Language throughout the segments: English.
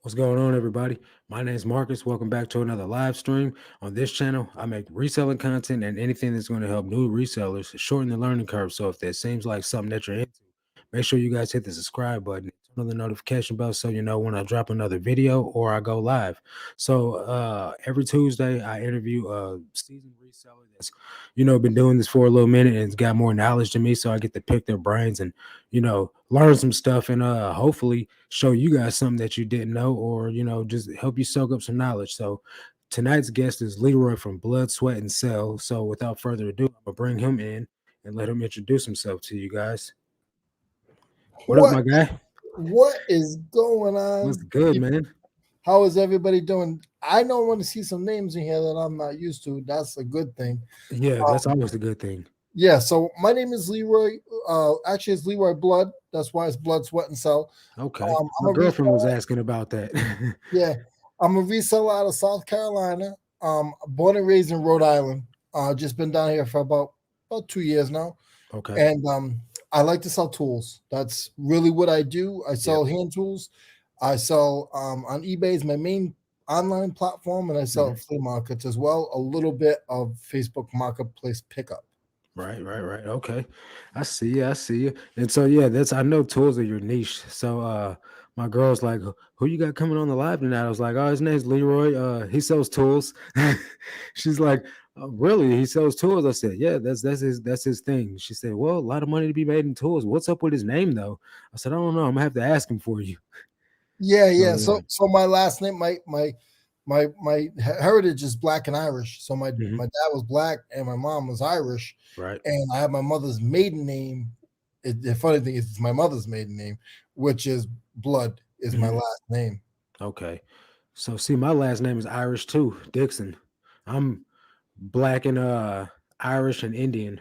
What's going on, everybody? My name is Marcus. Welcome back to another live stream. On this channel, I make reselling content and anything that's going to help new resellers shorten the learning curve. So if that seems like something that you're into, make sure you guys hit the subscribe button, turn on the notification bell so you know when I drop another video or I go live. So every Tuesday, I interview a seasoned reseller that's been doing this for a little minute and has got more knowledge than me. So I get to pick their brains and learn some stuff and hopefully show you guys something that you didn't know or just help you soak up some knowledge. So tonight's guest is Leroy from Blood, Sweat, and Cell. So without further ado, I'm gonna bring him in and let him introduce himself to you guys. What up, What my guy? what is going What's on? good, man? How is everybody doing? I don't want to see some names in here that I'm not used to. That's a good thing. Yeah, that's Um, always a good thing. yeah, so my name is Leroy. Actually, it's Leroy Blood. That's why it's Blood, Sweat, and Cell. Okay, I'm my a girlfriend was reseller. asking about that. Yeah, I'm a reseller out of South Carolina. Born and raised in Rhode Island. Just been down here for about 2 years now, Okay. and I like to sell tools. That's really what I do. I Yep. sell hand tools. I sell on eBay is my main online platform, and I sell Mhm. at flea markets as well. A little bit of Facebook Marketplace pickup. Right. Okay. I see you. I see you. And so yeah, that's I know tools are your niche. So my girl's like, who you got coming on the live tonight? I was like, oh, his name's Leroy. He sells tools. She's like, oh, really? He sells tools? I said, yeah, that's his thing. She said, well, a lot of money to be made in tools. What's up with his name though? I said, I don't know. I'm gonna have to ask him for you. Yeah, So yeah. yeah. So my last name, my heritage is black and Irish. So Mhm. my dad was black and my mom was Irish, Right. and I have my mother's maiden name. The funny thing is, it's my mother's maiden name, which is Blood, is my Mhm. last name. Okay. So see, my last name is Irish too, Dixon. I'm black and Irish and Indian.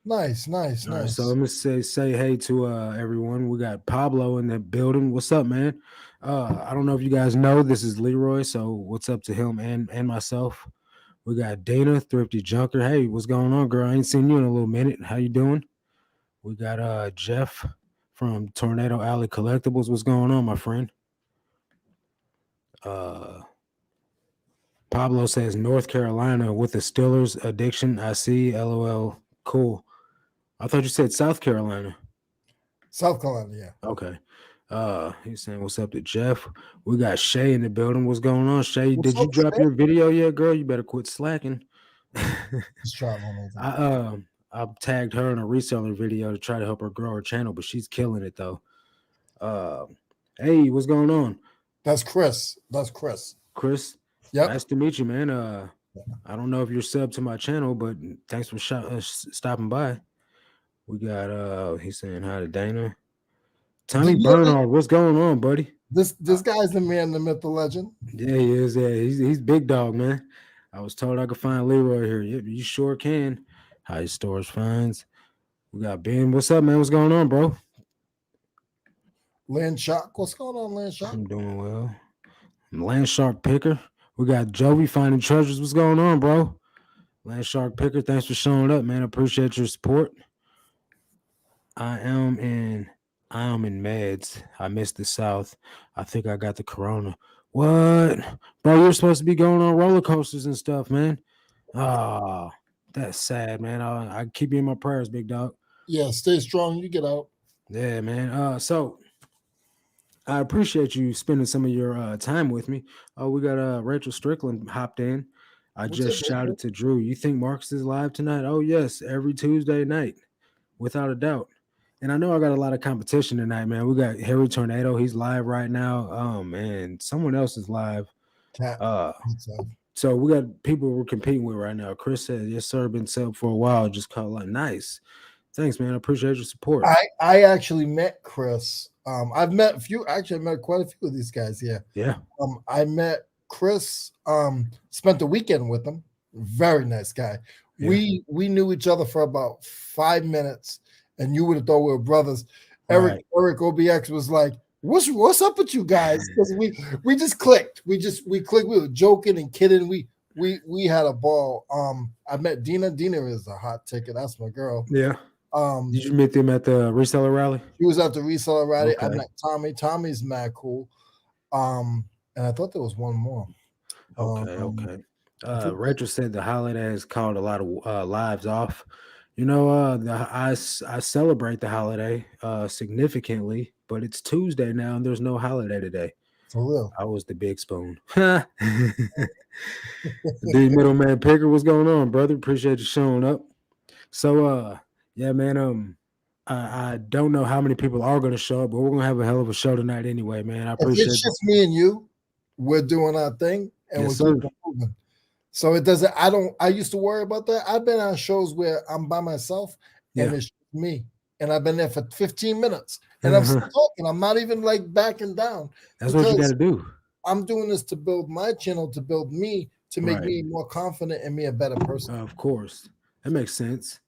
Nice, nice, All right, so let nice. me say hey to everyone. We got Pablo in the building. What's up, man? I don't know if you guys know this is Leroy, so what's up to him and myself? We got Dana, Thrifty Junker. Hey, what's going on, girl? I ain't seen you in a little minute. How you doing? We got Jeff from Tornado Alley Collectibles. What's going on, my friend? Uh Pablo says North Carolina with the Steelers addiction. I see. LOL. Cool. I thought you said South Carolina. South Carolina, yeah. Okay. He's saying what's up to Jeff. We got Shay in the building. What's going on, Shay? What's Did you up, drop Shay? your video yet, girl? You better quit slacking. He's traveling over. I I've tagged her in a reseller video to try to help her grow her channel, but she's killing it though. Uh, hey, what's going on, That's Chris. That's Chris. Chris? Yep. Nice to meet you, man. I don't know if you're sub to my channel, but thanks for stopping by. We got he's saying hi to Dana. Tommy Did you ever? Bernard, what's going on, buddy? This guy's the man, the myth, the legend. Yeah, he is. Yeah, he's big dog, man. I was told I could find Leroy here. Yep, you sure can. High stores finds. We got Ben. What's up, man? What's going on, bro? Land Shark. What's going on, Land Shark? I'm doing well. Land Shark Picker. We got Joey finding treasures. What's going on, bro? Land Shark Picker. Thanks for showing up, man. I appreciate your support. I am in. I am in meds. I missed the South. I think I got the corona. What, bro? You're supposed to be going on roller coasters and stuff, man. Ah, that's sad, man. I keep you in my prayers, big dog. Yeah, stay strong. You get out. Yeah, man. So I appreciate you spending some of your time with me. We got Rachel Strickland hopped in. I What's just up, shouted Rachel? to Drew. You think Marcus is live tonight? Oh yes, every Tuesday night, without a doubt. And I know I got a lot of competition tonight, man. We got Harry Tornado. He's live right now. Man, someone else is live. Cat. Uh, What's up? So we got people we're competing with right now. Chris said, "Yes, sir. Been sub for a while. Just call like nice. Thanks, man. I appreciate your support." I actually met Chris. I've met a few. Actually, I met quite a few of these guys. Yeah. Yeah, I met Chris. Spent the weekend with him. Very nice guy. yeah, We knew each other for about 5 minutes, and you would have thought we were brothers. right. Eric OBX was like, "What's up with you guys?" Because we just clicked. We clicked. We were joking and kidding. We had a ball. I met Dina. Dina is a hot ticket. That's my girl. Yeah. Um, Did you meet them at the reseller rally? she was at the reseller rally. I Okay. met Tommy. Tommy's mad cool. Um, and I thought there was one more. Okay, Um, okay. I think that, Retro said the holiday has called a lot of lives off. I celebrate the holiday significantly, but it's Tuesday now and there's no holiday today. for real. I was the big spoon. The middleman picker, what's going on, brother? Appreciate you showing up. So yeah, man, I don't know how many people are gonna show up, but we're gonna have a hell of a show tonight anyway, man. I If it's appreciate you. just me and you, we're doing our thing and Yes, we're keeping sir. it moving. So it doesn't. I don't. I used to worry about that. I've been on shows where I'm by myself and Yeah. it's me, and I've been there for 15 minutes, and I'm still Uh-huh. talking. I'm not even like backing down That's what you because gotta do. I'm doing this to build my channel, to build me, to make Right. me more confident and me a better person. Of course. That makes sense.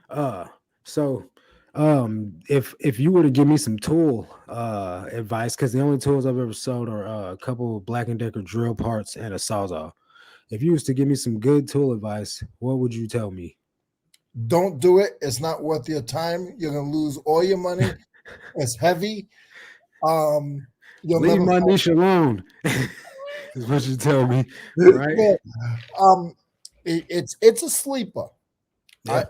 Uh so if you were to give me some tool advice, because the only tools I've ever sold are a couple of Black and Decker drill parts and a sawzall. If you was to give me some good tool advice, what would you tell me? Don't do it. It's not worth your time. You're gonna lose all your money. It's heavy. Um, you'll Leave never my find. niche alone. Is what you tell me, right? Yeah. Um, it's a sleeper. Yeah.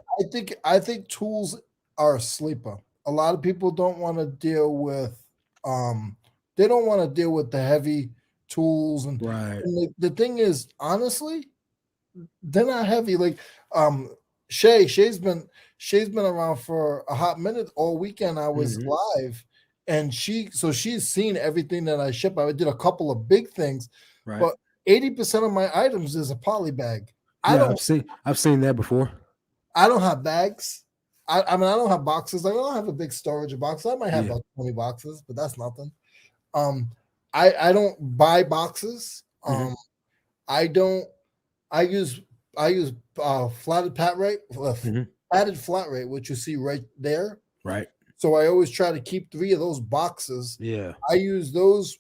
I think tools are a sleeper. A lot of people don't want to deal with they don't want to deal with the heavy tools Right. and the thing is honestly they're not heavy. Like um Shay's been around for a hot minute. All weekend I was Hmm. live and she's seen everything that I ship. I did a couple of big things, Right. but 80% of my items is a poly bag. I Yeah, don't I've seen that before. I don't have bags. I mean I don't have boxes. Like I don't have a big storage of boxes. I might have Yeah. about 20 boxes, but that's nothing. Um I don't buy boxes. Hmm. I don't I use I use flatted pat rate, Hmm. padded flat rate, which you see right there. Right. So I always try to keep three of those boxes. Yeah. I use those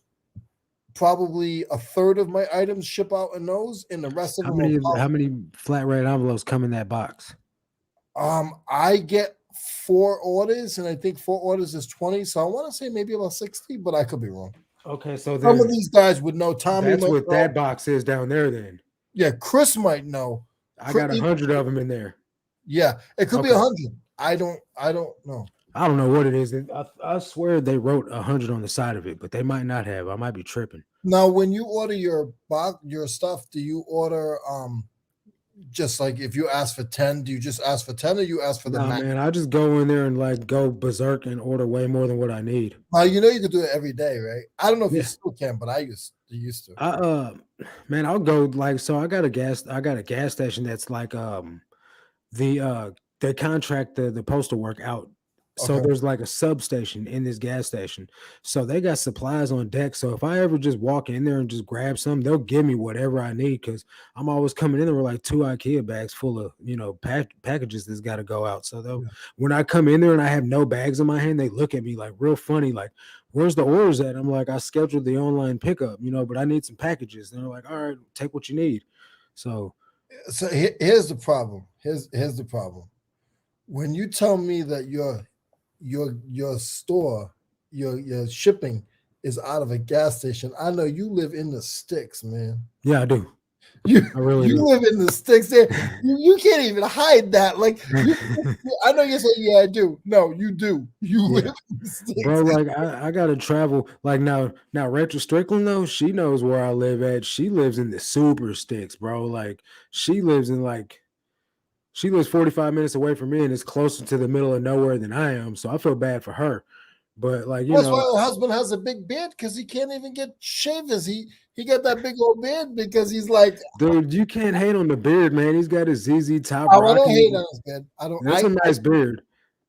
probably a third of my items ship out in those, and the rest of them are How many flat rate envelopes come in that box? I get 4 orders, and I think 4 orders is 20. So I want to say maybe about 60, but I could be wrong. Okay, so Some of then these guys would know. Tommy that's might what know. that box is down there. Then Yeah, Chris might know. I got 100 of them in there. Yeah, it could be Okay, 100. I don't know. I don't know what it is. I swear they wrote 100 on the side of it, but they might not have. I might be tripping. Now, when you order your stuff, do you order just like if you ask for 10, do you just ask for 10 or you ask for the Nah, max? man, I just go in there and like go berserk and order way more than what I need. Now you know you could do it every day, right? I don't know if you Yeah, still can, but I used to. I man, I'll go like so. I got a gas station that's like the they contract the postal work out. So Okay. there's like a substation in this gas station. So they got supplies on deck. So if I ever just walk in there and just grab some, they'll give me whatever I need because I'm always coming in there with like 2 IKEA bags full of packages that's got to go out. So they'll Yeah. when I come in there and I have no bags in my hand, they look at me like real funny, like, where's the orders at? I'm like, I scheduled the online pickup, but I need some packages. And they're like, all right, take what you need. So So here's the problem. Here's the problem. When you tell me that your store, your shipping is out of a gas station, I know you live in the sticks, man. yeah, I do. You I really you do. live in the sticks there. You can't even hide that. Like I know you say, yeah, I do. No, you do. You live Yeah. in the Bro, sticks. like I gotta travel. Like now Rachel Strickland though, she knows where I live at. She lives in the super sticks, bro. Like she lives in like she lives 45 minutes away from me and is closer to the middle of nowhere than I am. So I feel bad for her. But like, That's why her husband has a big beard because he can't even get shavers. He got that big old beard because he's like, dude, you can't hate on the beard, man. He's got his ZZ Top oh, I don't Rocky. hate on his beard. I don't. That's a nice beard.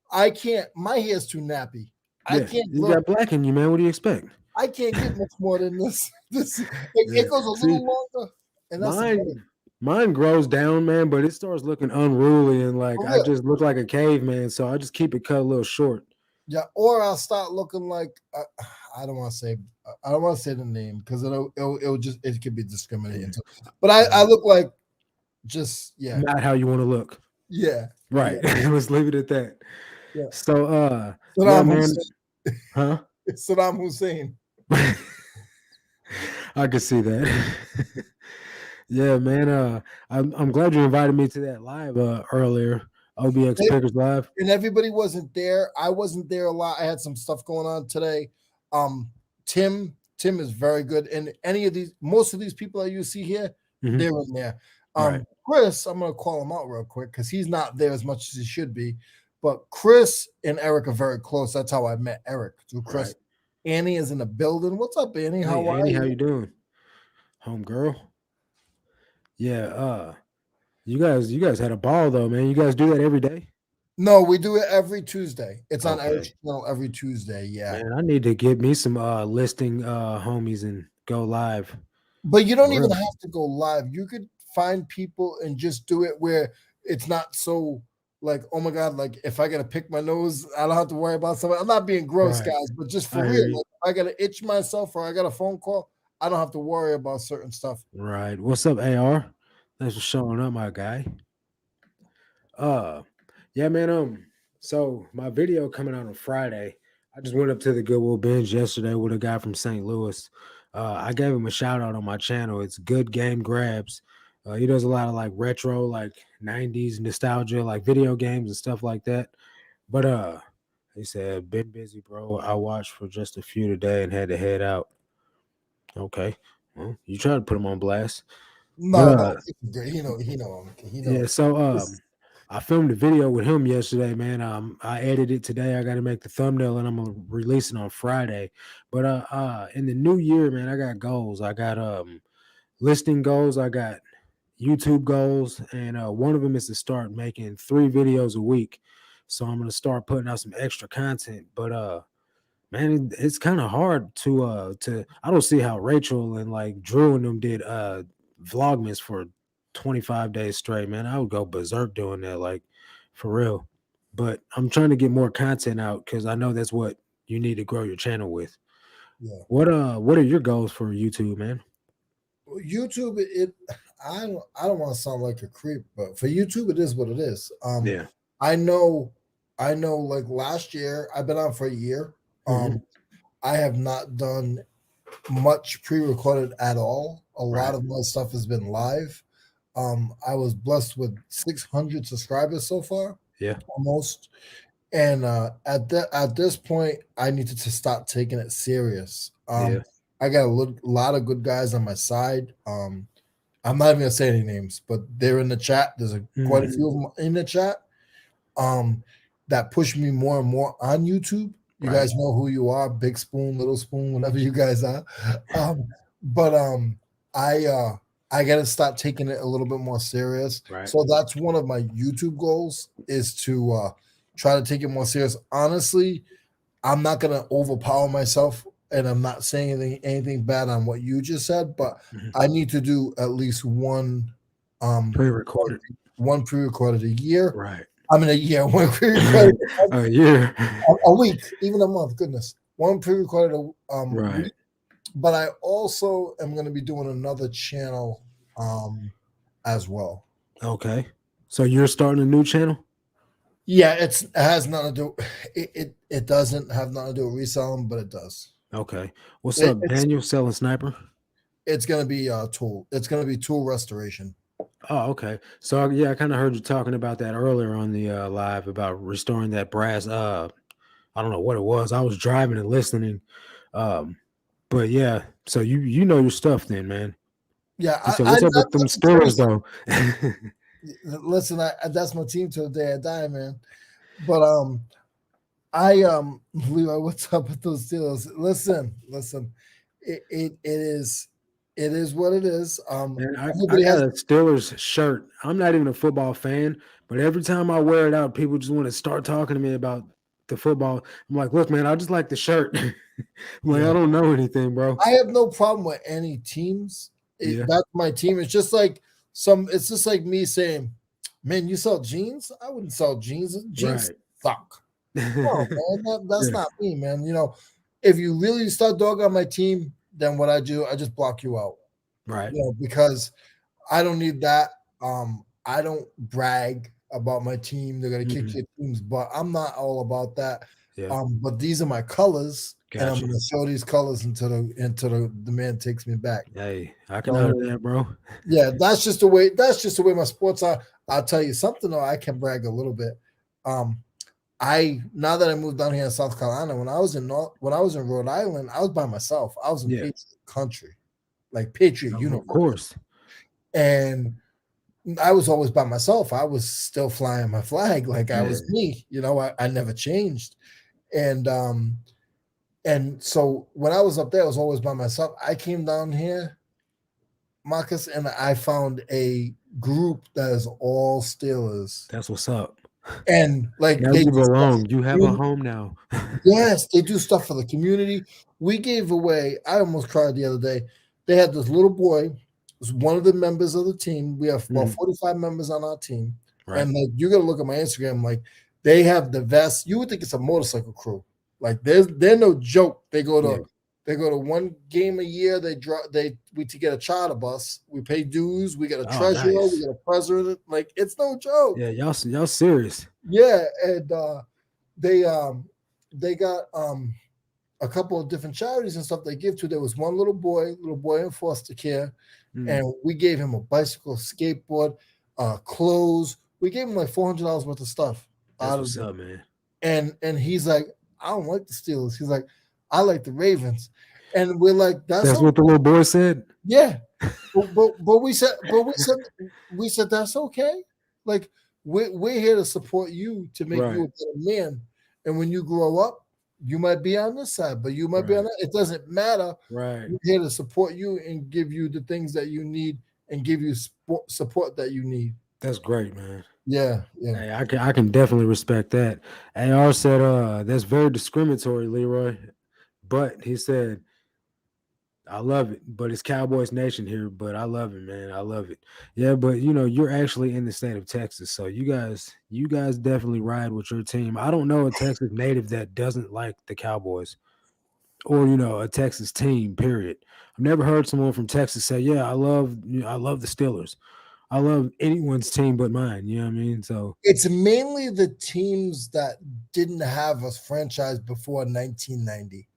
I can't. My hair's too nappy. I Yeah, can't you grow. got black in you, man. What do you expect? I can't get much more than this. Yeah. It goes a See, little longer, and that's about it. mine grows down, man, but it starts looking unruly and like For I real. just look like a caveman. So I just keep it cut a little short. Yeah, or I'll start looking like I don't want to say I don't want to say the name because it'll just it could be discriminating. Yeah. Too. But I look like just Not how you want to look. yeah Right. yeah Let's leave it at that. yeah. So yeah, Saddam man. Hussein. Huh? Saddam Hussein. I can see that. Yeah, man. I'm glad you invited me to that live earlier. OBX Pickers live. And everybody wasn't there. I wasn't there a lot. I had some stuff going on today. Um, Tim is very good, and any of these, most of these people that you see here, Hmm. they're in there. Right, Chris, I'm gonna call him out real quick because he's not there as much as he should be. But Chris and Eric are very close. That's how I met Eric through right. Chris. Annie is in the building. What's up, Annie? Hey, How are Annie, how you? you doing, home girl? Yeah. You guys had a ball though, man. You guys do that every day. No, we do it every Tuesday. It's on Eric's Okay, channel every Tuesday. Yeah. man. I need to get me some listing homies and go live But you don't for even real. have to go live. You could find people and just do it where it's not so like, oh my God, like if I gotta pick my nose, I don't have to worry about something. I'm not being gross, Right. guys, but just for I real, hear you. like if I gotta itch myself or I got a phone call, I don't have to worry about certain stuff. Right. What's up, AR? Thanks for showing up, my guy. Uh yeah, man. So my video coming out on Friday. I just went up to the Goodwill binge yesterday with a guy from St. Louis. I gave him a shout out on my channel. It's Good Game Grabs. He does a lot of like retro, like 90s nostalgia, like video games and stuff like that. But he said, been busy, bro. I watched for just a few today and had to head out. Okay. Well, you try to put him on blast. But No, he yeah, know. so This- I filmed a video with him yesterday, man. I edited it today. I got to make the thumbnail and I'm gonna release it on Friday. But in the new year, man, I got goals. I got listing goals. I got YouTube goals, and one of them is to start making 3 videos a week. So I'm gonna start putting out some extra content. But man, it's kind of hard to I don't see how Rachel and like Drew and them did vlogmas for 25 days straight, man. I would go berserk doing that, like for real. But I'm trying to get more content out because I know that's what you need to grow your channel with. yeah. What are your goals for YouTube, man? YouTube, I don't want to sound like a creep, but for YouTube, it is what it is. Yeah. I know, I know. Like last year, I've been on for a year. Hmm. I have not done much pre-recorded at all. A lot Right. of my stuff has been live. I was blessed with 600 subscribers so far, Yeah. almost. And at this point, I needed to start taking it serious. Yeah. I got lot of good guys on my side. I'm not even gonna say any names, but they're in the chat. There's quite a Hmm. few of them in the chat. Um, that push me more and more on YouTube. You Right. guys know who you are, Big Spoon, Little Spoon, whatever you guys are. Um, but I uh, I gotta start taking it a little bit more serious. Right. So that's one of my YouTube goals is to try to take it more serious. Honestly, I'm not gonna overpower myself, and I'm not saying anything bad on what you just said, but Hmm. I need to do at least Pre-recorded. one pre-recorded a year. Right. I mean a year, one pre-recorded A year. a week, even a month. Goodness, one pre-recorded Right. week. But I also am going to be doing another channel as well. Okay. So you're starting a new channel? Yeah, it has nothing to do. It doesn't have nothing to do with reselling, but it does. Okay. What's It, up, it's Daniel? Selling sniper? it's going to be tool. It's going to be tool restoration. Oh, okay. So yeah, I kind of heard you talking about that earlier on the live about restoring that brass. I don't know what it was. I was driving and listening. Um, but yeah, so you know your stuff then, man. Yeah, He said, I "What's up with not them Steelers, necessarily. though?" Listen, that's my team till the day I die, man. But Levi, what's up with those Steelers? Listen. It is what it is. And I Everybody got has a Steelers shirt. I'm not even a football fan, but every time I wear it out, people just want to start talking to me about the football. I'm like, look, man, I just like the shirt. I'm like, I yeah. don't know anything, bro. I have no problem with any teams. Yeah, That's my team. It's just like it's just like me saying, man, you sell jeans? I wouldn't sell jeans. Jeans right. suck. No, man, that's Yeah, not me, man. If you really start dogging on my team, then what I do, I just block you out. right. Because I don't need that. I don't brag about my team. They're gonna kick Mhm. your team's butt. I'm not all about that. Yeah. But these are my colors, and I'm Gotcha. gonna show these colors until the man takes me back. Hey, I can honor So that, bro. yeah, that's just the way my sports are. I'll tell you something though, I can brag a little bit. Um, I now that I moved down here in South Carolina, when I was in Rhode Island, I was by myself. I was in Yeah. Patriot country, like Patriot Of uniforms. course. And I was always by myself. I was still flying my flag like I Yeah. was me. I never changed. And so when I was up there, I was always by myself. I came down here, Marcus, and I found a group that is all Steelers. That's what's up. And like Now they you do stuff belong. for You the have a community. home now. Yes, they do stuff for the community. We gave away, I almost cried the other day. They had this little boy, was one of the members of the team. We have about Mhm. 45 members on our team. Right. And like you gotta look at my Instagram, like they have the vest. You would think it's a motorcycle crew. Like they're no joke. Yeah. They go to one game a year. They draw we to get a charter bus. We pay dues. We get a Oh, treasurer. We nice. get a president. Like it's no joke. Yeah, y'all serious. Yeah, and they um they got a couple of different charities and stuff they give to. There was one little boy in foster care, Mm, and we gave him a bicycle, skateboard, clothes. We gave him like $400 worth of stuff that's out of what's it. up, man. And he's like, I don't like the Steelers. He's like, I like the Ravens. And we're like, that's That's what the okay. little boy said. Yeah. But we said that's okay. Like we're here to support you to make you Right. a better man. And when you grow up, you might be on this side, but you might be on Right. that. It doesn't matter. Right. We're here to support you and give you the things that you need and give you support that you need. That's great, man. Yeah, yeah. Hey, I can definitely respect that. AR said, that's very discriminatory, Leroy. But he said, I love it. But it's Cowboys Nation here. But I love it, man. I love it. Yeah, but you're actually in the state of Texas. So you guys definitely ride with your team. I don't know a Texas native that doesn't like the Cowboys or a Texas team, period. I've never heard someone from Texas say, yeah, I love the Steelers. I love anyone's team but mine. You know what I mean? So It's mainly the teams that didn't have a franchise before 1990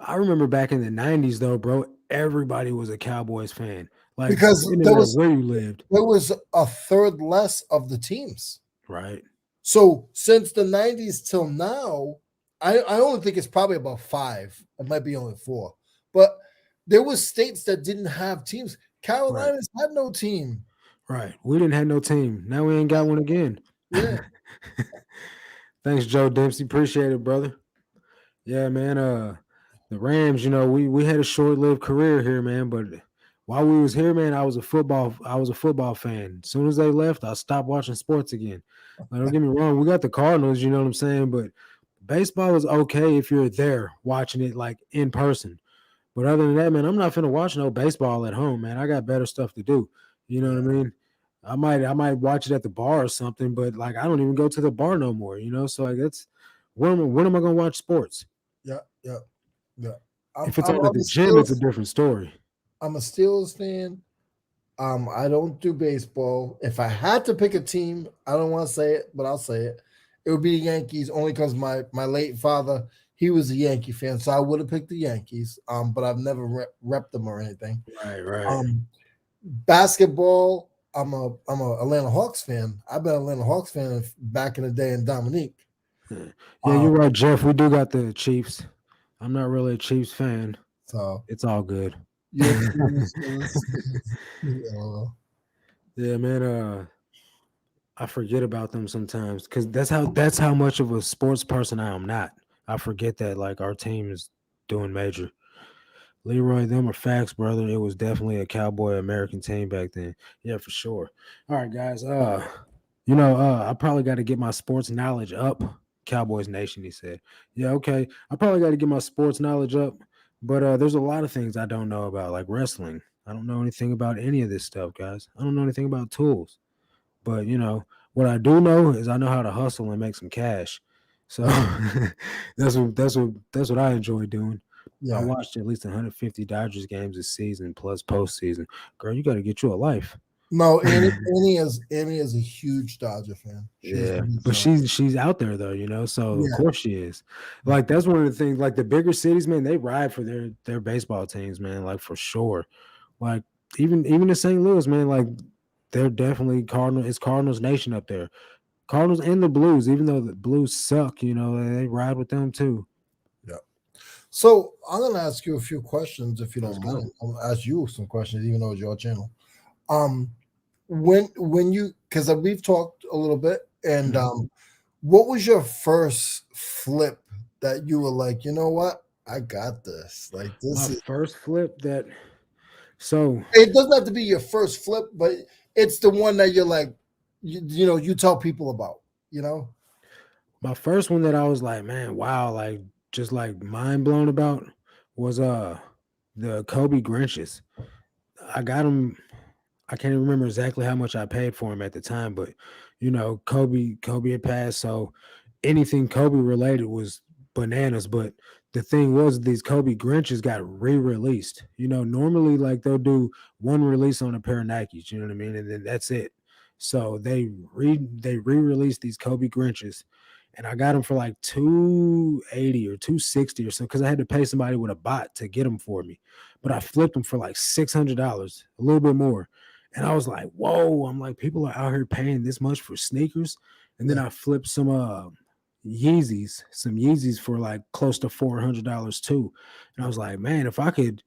I remember back in the 90s though, bro, everybody was a Cowboys fan. Like because it didn't there matter was where you lived. there was a third less of the teams. Right. So since the 90s till now, I only think it's probably about five. It might be only four. But there was states that didn't have teams. Right. Carolinas had no team. Right. We didn't have no team. Now we ain't got one again. Yeah. Thanks, Joe Dempsey. Appreciate it, brother. Yeah, man. The Rams, we had a short-lived career here, man. But while we was here, man, I was a football fan. As soon as they left, I stopped watching sports again. Like, don't get me wrong, we got the Cardinals, you know what I'm saying? But baseball is okay if you're there watching it like in person. But other than that, man, I'm not finna watch no baseball at home, man. I got better stuff to do. You know what I Yeah. mean? I might watch it at the bar or something, but like I don't even go to the bar no more. So like that's when am I gonna watch sports? Yeah. Yeah. Yeah. I'm If it's I'm on at I'm the a gym, it's a Steelers different story. I'm a Steelers fan. I don't do baseball. If I had to pick a team, I don't want to say it, but I'll say it. It would be the Yankees only because my late father, he was a Yankee fan, so I would have picked the Yankees. But I've never rep them or anything. Right, right. Basketball, I'm a Atlanta Hawks fan. I've been an Atlanta Hawks fan back in the day in Dominique. Yeah, you're Um, right, Jeff. We do got the Chiefs. I'm not really a Chiefs fan. so It's all good. your team is Yeah, man. I forget about them sometimes because that's how much of a sports person I am not. I forget that like our team is doing major. Leroy, them are facts, brother. It was definitely a cowboy American team back then. Yeah, for sure. All right, guys. I probably got to get my sports knowledge up. Cowboys Nation, he said. Yeah, okay. I probably got to get my sports knowledge up, but there's a lot of things I don't know about, like wrestling. I don't know anything about any of this stuff, guys. I don't know anything about tools. But what I do know is I know how to hustle and make some cash. So that's what I enjoy doing. I yeah. watched at least 150 Dodgers games this season plus postseason. Girl, you got to get you a life. No, Annie is a huge Dodger fan. She's Yeah, huge but Dodger. she's out there though, so of Yeah, course she is. yeah, Like that's one of the things. Like the bigger cities, man, they ride for their baseball teams, man. Like for sure. Like even in St. Louis, man, like they're definitely Cardinal. It's Cardinals Nation up there. Cardinals and the Blues, even though the Blues suck, they ride with them too. yeah. So I'm gonna ask you a few questions if you Let's don't go. mind. I'm gonna ask you some questions, even though it's your channel. Um, when you because we've talked a little bit, and Mhm. what was your first flip that you were like, you know what, I got this. Like My this is. first flip that so It doesn't have to be your first flip, but it's the one that you're like, you tell people about. You know. my first one that I was like, man, wow, like just like mind blown about was the Kobe Grinches. I got them. I can't even remember exactly how much I paid for him at the time, but Kobe had passed, so anything Kobe related was bananas. But the thing was, these Kobe Grinches got re-released. Normally like they'll do one release on a pair of Nikes, you know what I mean, and then that's it. So they re-released these Kobe Grinches, and I got them for like 280 or 260 or so because I had to pay somebody with a bot to get them for me, but I flipped them for like $600, a little bit more. And I was like, whoa, I'm like, people are out here paying this much for sneakers. And then Yeah. I flipped some Yeezys for like close to $400 too. And I was like, man, if I could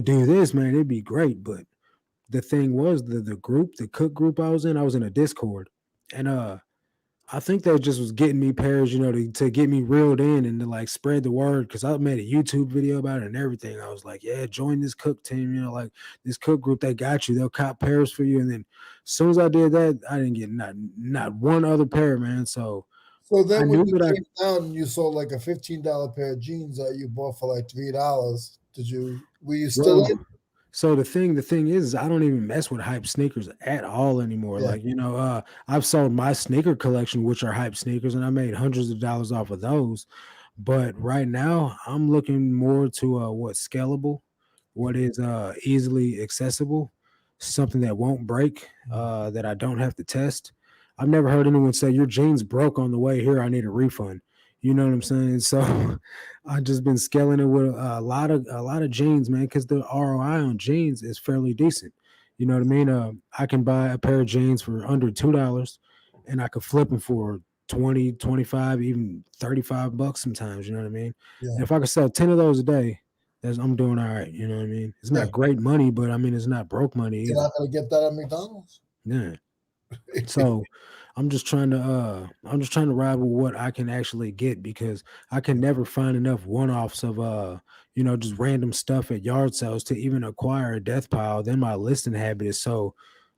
do this, man, it'd be great. But the thing was the cook group I was in a Discord. And I think that just was getting me pairs, to get me reeled in and to like spread the word because I made a YouTube video about it and everything. I was like, yeah, join this cook team, like this cook group, they got you. They'll cop pairs for you. And then as soon as I did that, I didn't get not one other pair, man. So So I then when knew you that I came down and you sold like a $15 pair of jeans that you bought for like $3, were you still bro. in? So the thing is I don't even mess with hype sneakers at all anymore. Yeah, Like, I've sold my sneaker collection, which are hype sneakers, and I made hundreds of dollars off of those. But right now I'm looking more to what's scalable, what is easily accessible, something that won't break, that I don't have to test. I've never heard anyone say your jeans broke on the way here, I need a refund. You know what I'm saying? So I've just been scaling it with a lot of jeans, man, because the ROI on jeans is fairly decent. You know what I mean? I can buy a pair of jeans for under $2, and I could flip them for 20, 25, even $35 sometimes. You know what I mean? yeah, And if I could sell 10 of those a day, I'm doing all right. You know what I mean? It's yeah. not great money, but I mean it's not broke money You're either. not gonna get that at McDonald's. Yeah. So I'm just trying to ride with what I can actually get because I can never find enough one-offs of just random stuff at yard sales to even acquire a death pile. Then my listing habit is so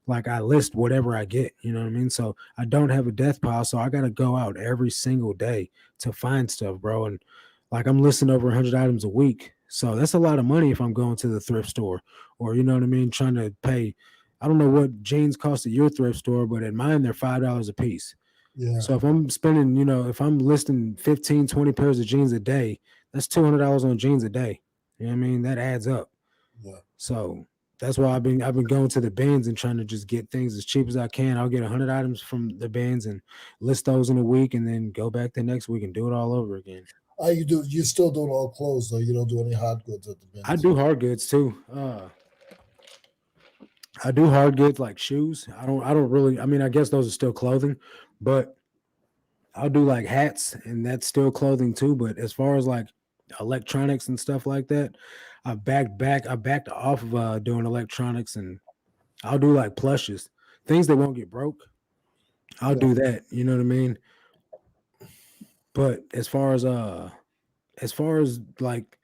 like I list whatever I get, you know what I mean? So I don't have a death pile, so I gotta go out every single day to find stuff, bro. And like I'm listing over 100 items a week. So that's a lot of money if I'm going to the thrift store or you know what I mean, trying to pay. I don't know what jeans cost at your thrift store, but at mine they're $5 a piece. Yeah, So if I'm spending, if I'm listing 15, 20 pairs of jeans a day, that's $200 on jeans a day. You know what I mean? That adds up. yeah. So that's why I've been going to the bins and trying to just get things as cheap as I can. I'll get 100 items from the bins and list those in a week, and then go back the next week and do it all over again. You still doing all clothes though. You don't do any hard goods at the I bins. do hard goods too. I do hard goods like shoes. I don't really. I mean, I guess those are still clothing, but I'll do like hats, and that's still clothing too. But as far as like electronics and stuff like that, I backed off of doing electronics, and I'll do like plushes, things that won't get broke. I'll Yeah, do that. You know what I mean? But as far as like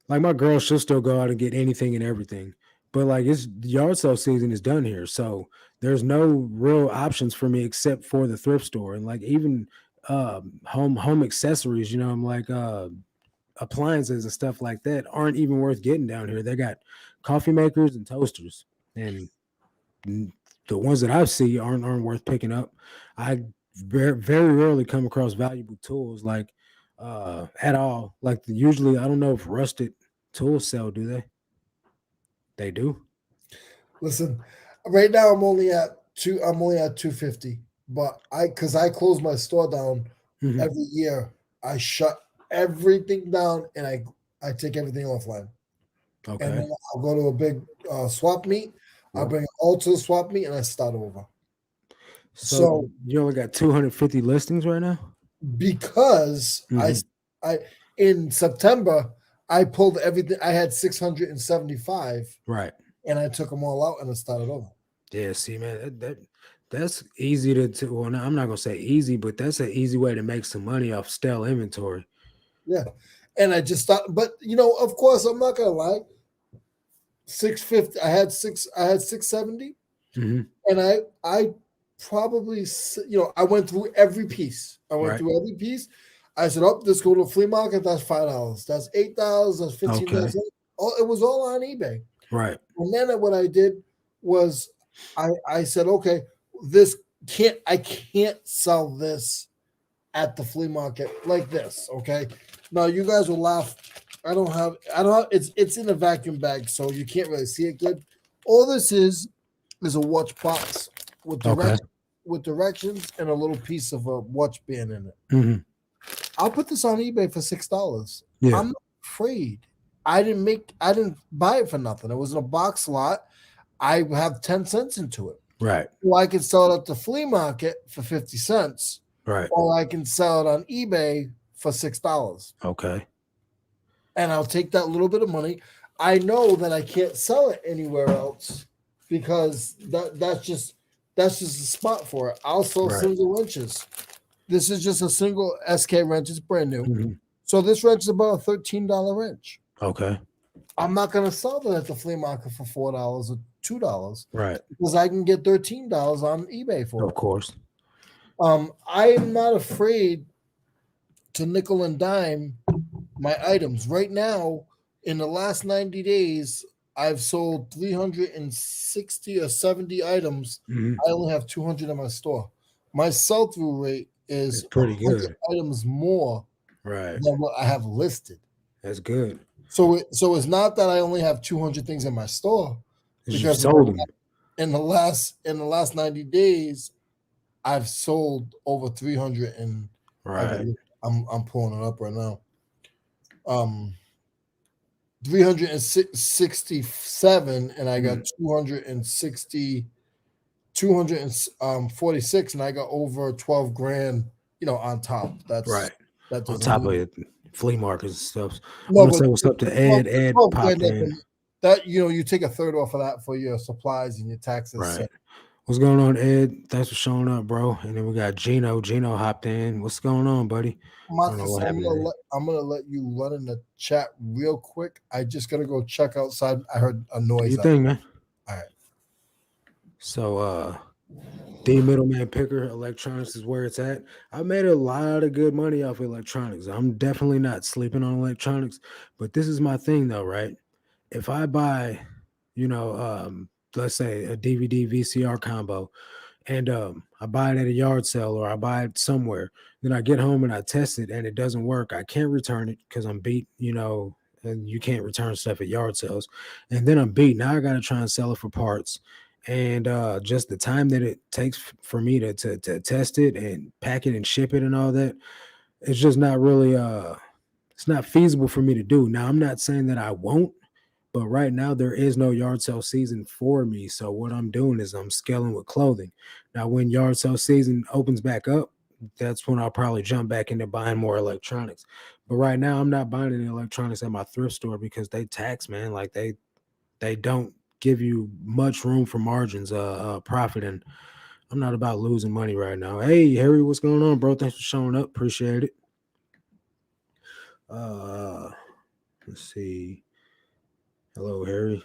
my girl, she'll still go out and get anything and everything. But like it's the yard sale season is done here, so there's no real options for me except for the thrift store and like even home accessories. I'm like appliances and stuff like that aren't even worth getting down here. They got coffee makers and toasters, and the ones that I see aren't worth picking up. I very rarely come across valuable tools like at all. Like usually, I don't know if rusted tools sell. Do they? They do. listen. Right now, I'm only at 250. But because I close my store down Hmm. every year, I shut everything down and I take everything offline. And Okay. then I'll go to a big swap meet. I'll Yep. bring it all to the swap meet and I start over. So So you only got 250 listings right now? because Hmm. I in September I pulled everything. I had 675 Right. and I took them all out and I started over. Yeah. See, man, that's easy to. Well, no, I'm not gonna say easy, but that's an easy way to make some money off stale inventory. Yeah. And I just thought, but of course, I'm not gonna lie. 650. I had 670, Hmm. and I probably I went through every piece. I went Right. through every piece. I said, "Oh, let's go to a flea market. That's $5. That's $8. That's Okay. $15." Oh, it was all on eBay. Right. And then what I did was I said, "Okay, this I can't sell this at the flea market like this." Okay, now you guys will laugh. I don't have, it's in a vacuum bag, so you can't really see it good. All this is a watch box with Okay. directions and a little piece of a watch band in it. Hmm. I'll put this on eBay for $6. Yeah. I'm not afraid. I didn't buy it for nothing. It was in a box lot. I have 10 cents into it. Right. Well, I can sell it at the flea market for 50 cents, Right. or I can sell it on eBay for $6. Okay. And I'll take that little bit of money. I know that I can't sell it anywhere else because that's just a spot for it. I'll sell Right. single wrenches. This is just a single SK wrench. It's brand new. Hmm. So this wrench is about a $13 wrench. Okay. I'm not gonna sell that at the flea market for $4 or $2 Right. because I can get $13 on eBay for Of it. course. I am not afraid to nickel and dime my items. Right now, in the last 90 days, I've sold 360 or 70 items. Hmm. I only have 200 in my store. My sell through rate is It's pretty 100 good. items more Right. than what I have listed. That's good. So it's not that I only have 200 things in my store Because you've because sold them. in the last 90 days I've sold over 300 and I got Right. I'm pulling it up right now. Um 367 and I got Mhm. 260 246 and I got over 12 grand, on top. Right. That On doesn't top of mean it, flea markets and stuff. I no, want to but say what's up to Ed. the Ed 12 grand popped in. that you take a third off of that for your supplies and your taxes. So Right. What's going on, Ed? Thanks for showing up, bro. And then we got Gino. Gino hopped in. What's going on, buddy? I don't know Marcus, what happened to Ed. I'm gonna let you run in the chat real quick. I just gotta go check outside. I heard a Do noise you out. think, man? All right. So, the middleman picker electronics is where it's at. I made a lot of good money off electronics. I'm definitely not sleeping on electronics, but this is my thing though, right? If I buy, you know, let's say a DVD VCR combo, and I buy it at a yard sale or I buy it somewhere, then I get home and I test it and it doesn't work. I can't return it because I'm beat, and you can't return stuff at yard sales. And then I'm beat. Now I got to try and sell it for parts. And just the time that it takes for me to test it and pack it and ship it and all that, it's just not really it's not feasible for me to do. Now I'm not saying that I won't, but right now there is no yard sale season for me. So what I'm doing is I'm scaling with clothing. Now when yard sale season opens back up, that's when I'll probably jump back into buying more electronics. But right now I'm not buying any electronics at my thrift store because they tax, man. Like they don't give you much room for margins, profit, and I'm not about losing money right now. Hey Harry, what's going on, bro? Thanks for showing up. Appreciate it. Uh, let's see. Hello, Harry.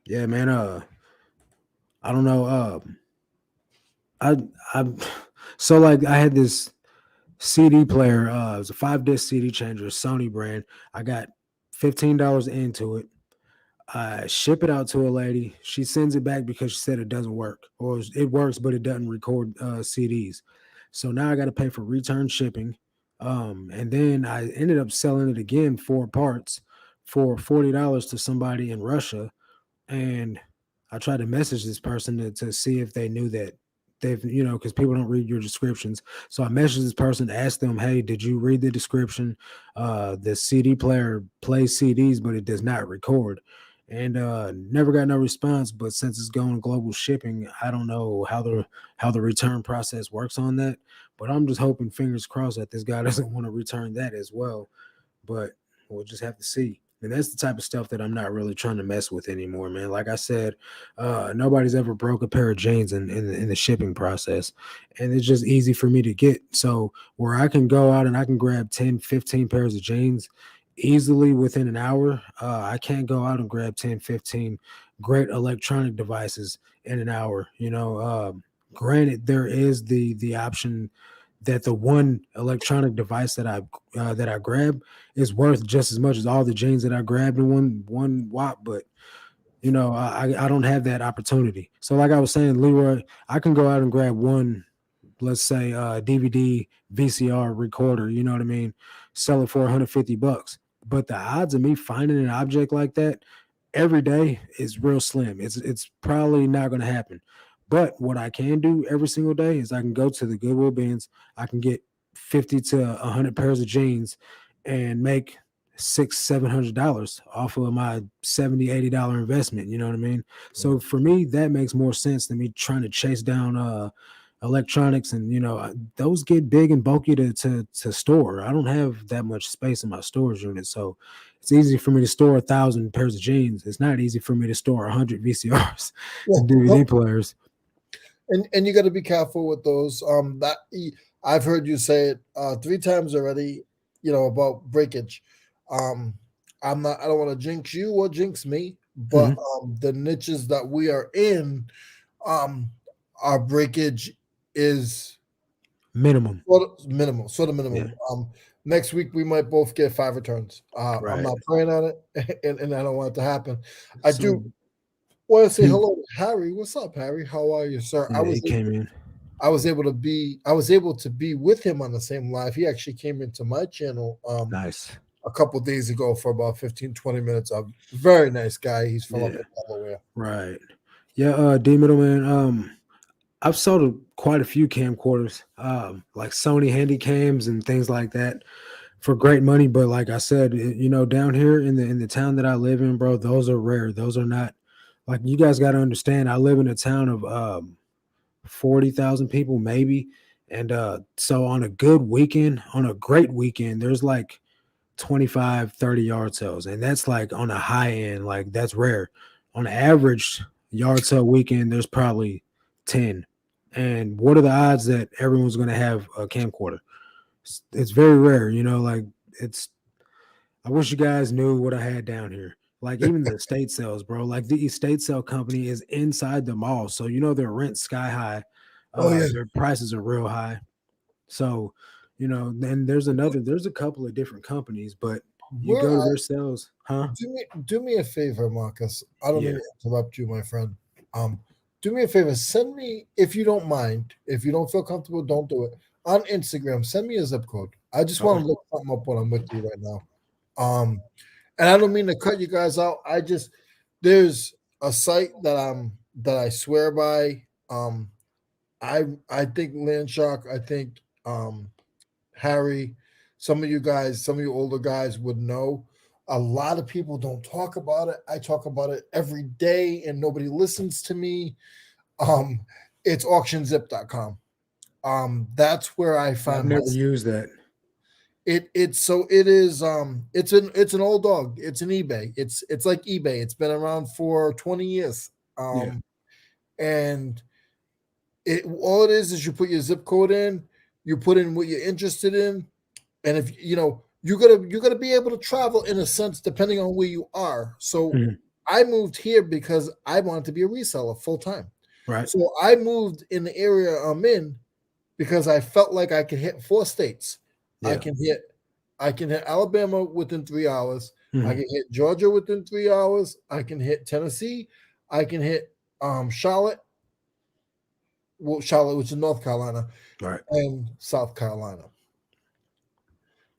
Yeah, man. I don't know. I I so like I had this CD player. It was a 5 disc CD changer, Sony brand. I got $15 into it. I ship it out to a lady. She sends it back because she said it doesn't work, or it works but it doesn't record CDs. So now I got to pay for return shipping. And then I ended up selling it again for parts for $40 to somebody in Russia, and I tried to message this person to see if they knew that they've, because people don't read your descriptions. So I messaged this person, asked them, hey, did you read the description? The CD player plays CDs, but it does not record. And never got no response. But since it's going global shipping, I don't know how the return process works on that. But I'm just hoping, fingers crossed, that this guy doesn't want to return that as well. But we'll just have to see. And that's the type of stuff that I'm not really trying to mess with anymore, man. Like I said, nobody's ever broke a pair of jeans in the shipping process. And it's just easy for me to get. So where I can go out and I can grab 10, 15 pairs of jeans easily within an hour, I can't go out and grab 10, 15 great electronic devices in an hour. Granted, there is the option that the one electronic device that I grab is worth just as much as all the jeans that I grabbed in one wop. But I don't have that opportunity. So like I was saying, Leroy, I can go out and grab one, let's say DVD VCR recorder, you know what I mean, sell it for $150. But the odds of me finding an object like that every day is real slim. It's probably not going to happen. But what I can do every single day is I can go to the Goodwill bins. I can get 50 to 100 pairs of jeans and make $600-700 off of my $70-80 investment. You know what I mean? So for me, that makes more sense than me trying to chase down electronics. And those get big and bulky to store. I don't have that much space in my storage unit, so it's easy for me to store 1,000 pairs of jeans. It's not easy for me to store 100 VCRs Yeah, and DVD no, players. and you got to be careful with those. I've heard you say it three times already. About breakage. Um, I don't want to jinx you or jinx me, but Mhm. the niches that we are in, um, our breakage is Minimum. sort of Yeah. minimum. Next week we might both get five returns. I'm Right. not praying on it, and I don't want it to happen. I do So want to say he, hello to Harry. What's up, Harry? How are you, sir? yeah, he came in. I was able to be with him on the same live. He actually came into my channel Nice. a couple days ago for about 15-20 minutes. A very nice guy. He's from up Yeah. in Delaware. Right. Yeah. D Middleman. I've sold quite a few camcorders, like Sony Handycams and things like that, for great money. But like I said, down here in the town that I live in, bro, those are rare. Those are not, like, you guys got to understand. I live in a town of 40,000 people, maybe, and so on a good weekend, on a great weekend, there's like 25, 30 yard sales, and that's like on a high end. Like, that's rare. On average yard sale weekend, there's probably 10. And what are the odds that everyone's going to have a camcorder? It's very rare, like, it's I wish you guys knew what I had down here. Like, even the estate sales, bro. Like, the estate sale company is inside the mall, so their rent sky high. Oh yeah, Their prices are real high. So, then there's a couple of different companies, but you where go to their sales, huh? do me a favor, Marcus. I don't mean Yeah. to interrupt you, my friend. Um, do me a favor. Send me, if you don't mind, if you don't feel comfortable, don't do it. On Instagram, send me a zip code. I just want Okay. to look something up when I'm with you right now. Um, and I don't mean to cut you guys out. There's a site that I swear by. I think Landshark. I think Harry. Some of you older guys would know. A lot of people don't talk about it. I talk about it every day, and nobody listens to me. Um, it's auctionzip.com. That's where I Yeah, I've find my never used that. it is it's an old dog. It's an eBay. It's like eBay. It's been around for 20 years. Yeah. And it all it is you put your zip code in, you put in what you're interested in, and if you gotta be able to travel in a sense depending on where you are. So Mhm. I moved here because I wanted to be a reseller full time. Right. So I moved in the area I'm in because I felt like I could hit four states. I Yeah. can hit I can hit Alabama within 3 hours. I Mhm. can hit Georgia within 3 hours. I can hit Tennessee. I can hit Charlotte, Charlotte, which is North Carolina, Right. and South Carolina.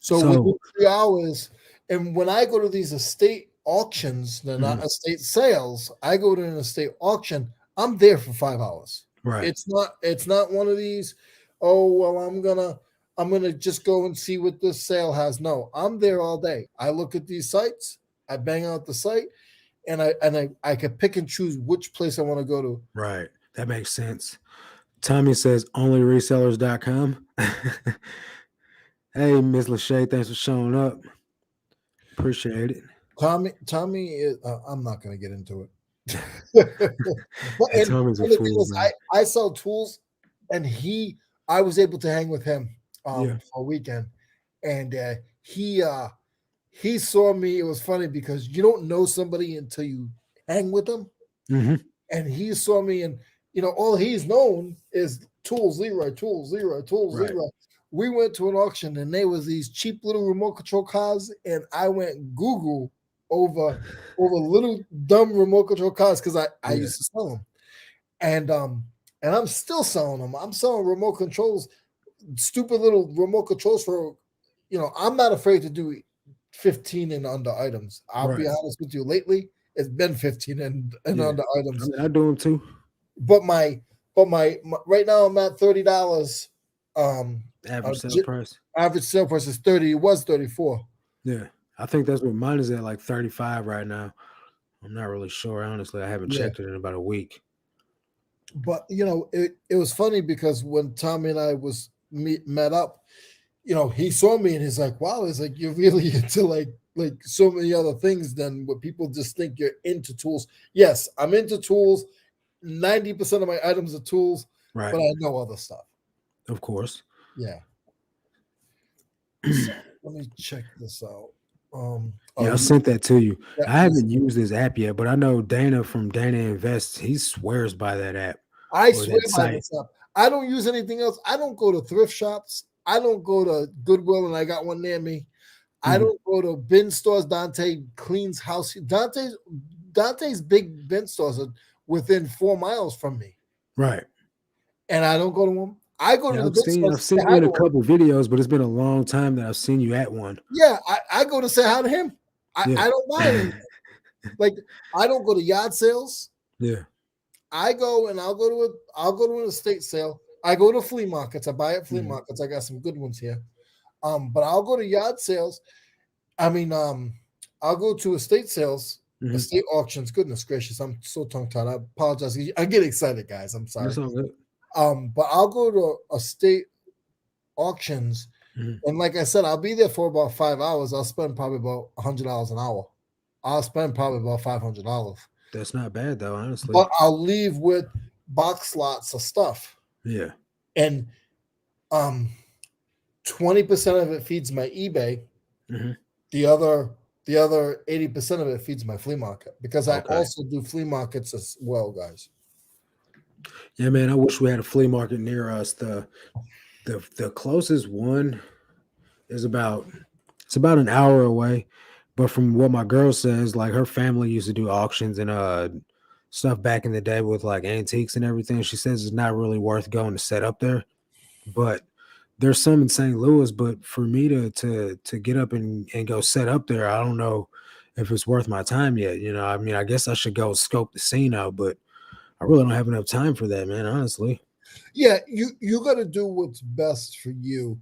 So within So, 3 hours, and when I go to these estate auctions, they're Mhm. not estate sales. I go to an estate auction, I'm there for 5 hours. Right. It's not one of these, oh well, I'm gonna just go and see what this sale has. No, I'm there all day. I look at these sites, I bang out the site, and I can pick and choose which place I want to go to. Right. That makes sense. Tommy says onlyresellers.com. Hey, Miss Lachey, thanks for showing up. Appreciate it. Tommy is, I'm not going to get into it. But Hey, Tommy's a and the thing fool, is, man. I sell tools, and I was able to hang with him Yeah. for a weekend, and he saw me. It was funny because you don't know somebody until you hang with them, Hmm. and he saw me, and all he's known is tools, Leroy, tools, Leroy, tools, Right. Leroy. We went to an auction, and there was these cheap little remote control cars, and I went Google over little dumb remote control cars because I Yeah. used to sell them, and I'm still selling them. I'm selling remote controls, stupid little remote controls for, I'm not afraid to do 15 and under items. I'll be Right. honest with you. Lately, it's been 15 and Yeah. under I items. mean, I do them too. But my right now I'm at $30. Um, uh, Average sale j- price. Average sale price is 30. It was 34. Yeah. I think that's what mine is at, like 35 right now. I'm not really sure. Honestly, I haven't Yeah. checked it in about a week. But it was funny because when Tommy and I met up, he saw me and he's like, "Wow, it's like you're really into like so many other things than what people just think you're into tools." Yes, I'm into tools. 90% of my items are tools, Right. but I know other stuff. Of course. Yeah. So let me check this out. Oh, Yeah, I sent that to you. yeah, I haven't used this app yet, but I know Dana from Dana Invest, he swears by that app I or swear that by site. this stuff. I don't use anything else. I don't go to thrift shops. I don't go to Goodwill, and I got one near me. I Mhm. don't go to bin stores. Dante cleans house. Dante's big bin stores are within 4 miles from me, Right. and I don't go to them. I go to Yeah, the bin stores I've to say seen you hi in to a him. couple videos, but it's been a long time that I've seen you at one. Yeah, I go to say hi to him. Yeah. I don't buy anything. Like, I don't go to yard sales. Yeah. I go and I'll go to an estate sale. I go to flea markets. I buy at flea Mhm. markets. I got some good ones here. But I'll go to yard sales. I mean, I'll go to estate sales, Mhm. estate auctions. Goodness gracious, I'm so tongue tied. I apologize. I get excited, guys. I'm sorry. That's all good. But I'll go to estate auctions, Mhm. and like I said, I'll be there for about 5 hours. I'll spend probably about $100 an hour. I'll spend probably about $500, That's not bad though, honestly. but I'll leave with box lots of stuff, Yeah. and um 20% of it feeds my eBay. Mhm. The other 80% of it feeds my flea market because I Okay. also do flea markets as well, guys. Yeah, man, I wish we had a flea market near us. The closest one is about an hour away. But from what my girl says, like her family used to do auctions and stuff back in the day with like antiques and everything. She says it's not really worth going to set up there. But there's some in St. Louis. But for me to get up and go set up there, I don't know if it's worth my time yet. I mean, I guess I should go scope the scene out, but I really don't have enough time for that, man, honestly. Yeah, you got to do what's best for you,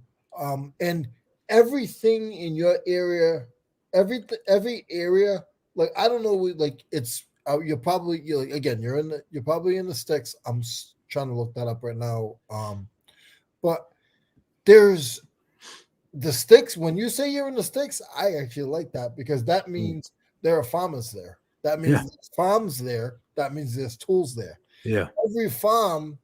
and everything in your area, every area. Like, I don't know, like it's you're like, again, you're probably in the sticks. I'm trying to look that up right now. But there's the sticks. When you say you're in the sticks, I actually like that because that Mm. means there are farmers there. That means Yeah. there's farms there. That means there's tools there. Yeah. Every farm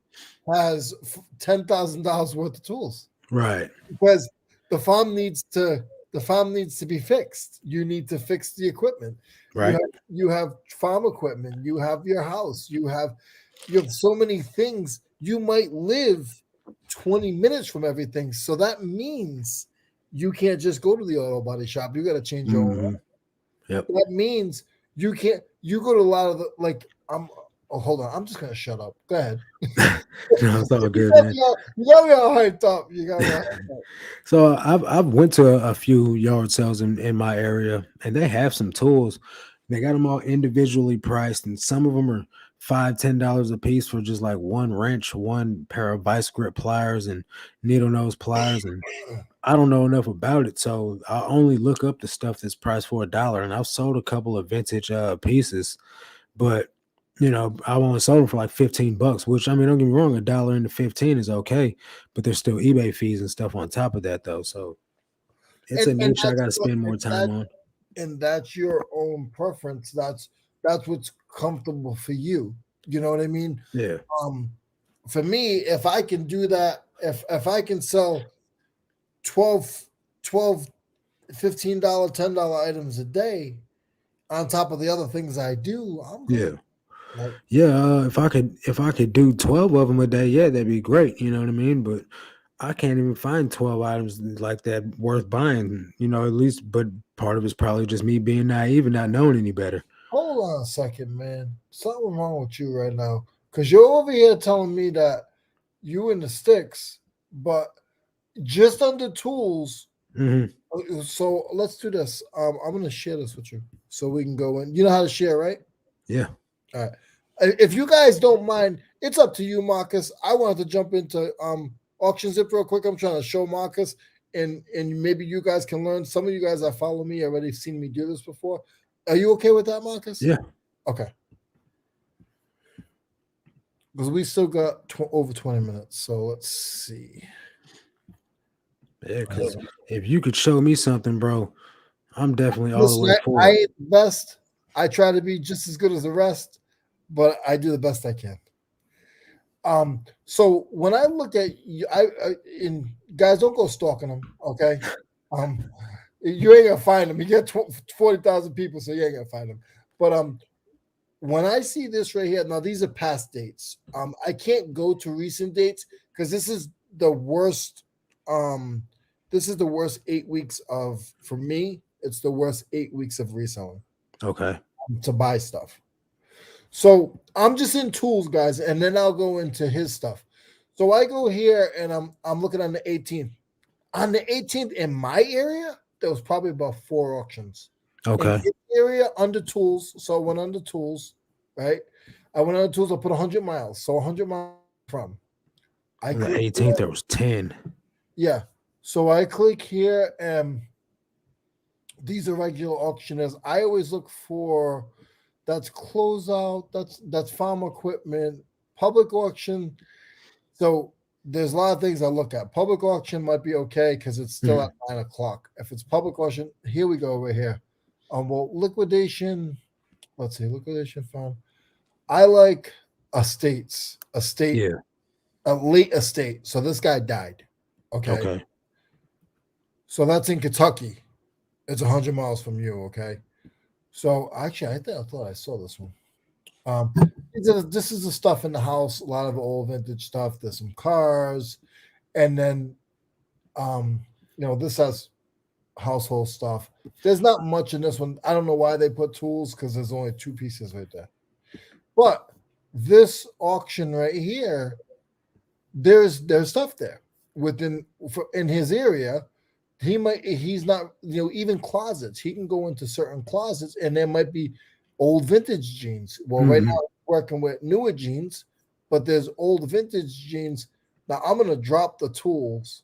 has $10,000 worth of tools Right. because the farm needs to be fixed. You need to fix the equipment. You Right. have you have farm equipment. You have your house. You have so many things. You might live 20 minutes from everything. So that means you can't just go to the auto body shop. You got to change your own. Hmm. Yep. That means you go to a lot of the like I'm oh hold on, I'm just gonna shut up. Go ahead. No, it's all You good, got man. me all hyped up. You got me all hyped up. So I've went to a few yard sales in my area, and they have some tools. They got them all individually priced, and some of them are $5, $10 a piece for just like one wrench, one pair of vice grip pliers, and needle nose pliers. And I don't know enough about it, so I only look up the stuff that's priced for $1. And I've sold a couple of vintage pieces, but I've only sold them for like $15, which I mean, don't get me wrong, $1 into 15 is okay, but there's still eBay fees and stuff on top of that though. So it's a And niche I that's got to what spend more time on. and that's your own preference. That's what's comfortable for you. You know what I mean? Yeah, Um, for me, if I can do that, if I can sell 12, 12, $15, $10 items a day on top of the other things I do, I'm good. yeah. Like, Yeah, if I could do 12 of them a day, yeah, that'd be great. You know what I mean? But I can't even find 12 items like that worth buying. At least. But part of it's probably just me being naive and not knowing any better. hold on a second, man. Something wrong with you right now. Cause you're over here telling me that you in the sticks, but just under tools. Hmm. So let's do this. I'm gonna share this with you so we can go in. You know how to share, right? Yeah, All right. If you guys don't mind, it's up to you, Marcus. I wanted to jump into auction zip real quick. I'm trying to show Marcus, and maybe you guys can learn. Some of you guys that follow me already seen me do this before. Are you okay with that, Marcus? yeah, Okay, because we still got over 20 minutes. So let's see. yeah. Because if you could show me something, bro, I'm definitely all the Listen, way I for it. ain't the best. I try to be just as good as the rest, but I do the best I can. So when I look at you, in guys, don't go stalking them, okay? Um, you ain't gonna find them. You get 40,000 people, so you ain't gonna find them. But when I see this right here, now these are past dates. I can't go to recent dates because this is the worst. Um, this is the worst 8 weeks of for me. It's the worst 8 weeks of reselling Okay. to buy stuff. So I'm just in tools, guys, and then I'll go into his stuff. So I go here and I'm looking on the 18th. On the 18th in my area, there was probably about 4 auctions. In Okay. his area under tools, so I went under tools, right? I went under tools. I put 100 miles, so 100 miles from. I On the click 18th, here, there was 10. yeah. So I click here, and these are regular auctioneers. I always look for that's closeout, that's farm equipment, public auction. So there's a lot of things I look at. Public auction might be okay because it's still at Mhm. 9 o'clock. If it's public auction, here we go over here. Well, liquidation. Let's see, liquidation farm. I like estates, Yeah. a late estate. So this guy died. Okay, Okay. so that's in Kentucky. It's 100 miles from you. Okay, so actually, I thought I saw this one. Um, this is the stuff in the house. A lot of old vintage stuff. There's some cars, and then um, this has household stuff. There's not much in this one. I don't know why they put tools because there's only two pieces right there. But this auction right here, there's stuff there in his area. He's not even closets. He can go into certain closets, and there might be old vintage jeans. Well, right now Hmm. I'm working with newer jeans, but there's old vintage jeans. Now I'm gonna drop the tools,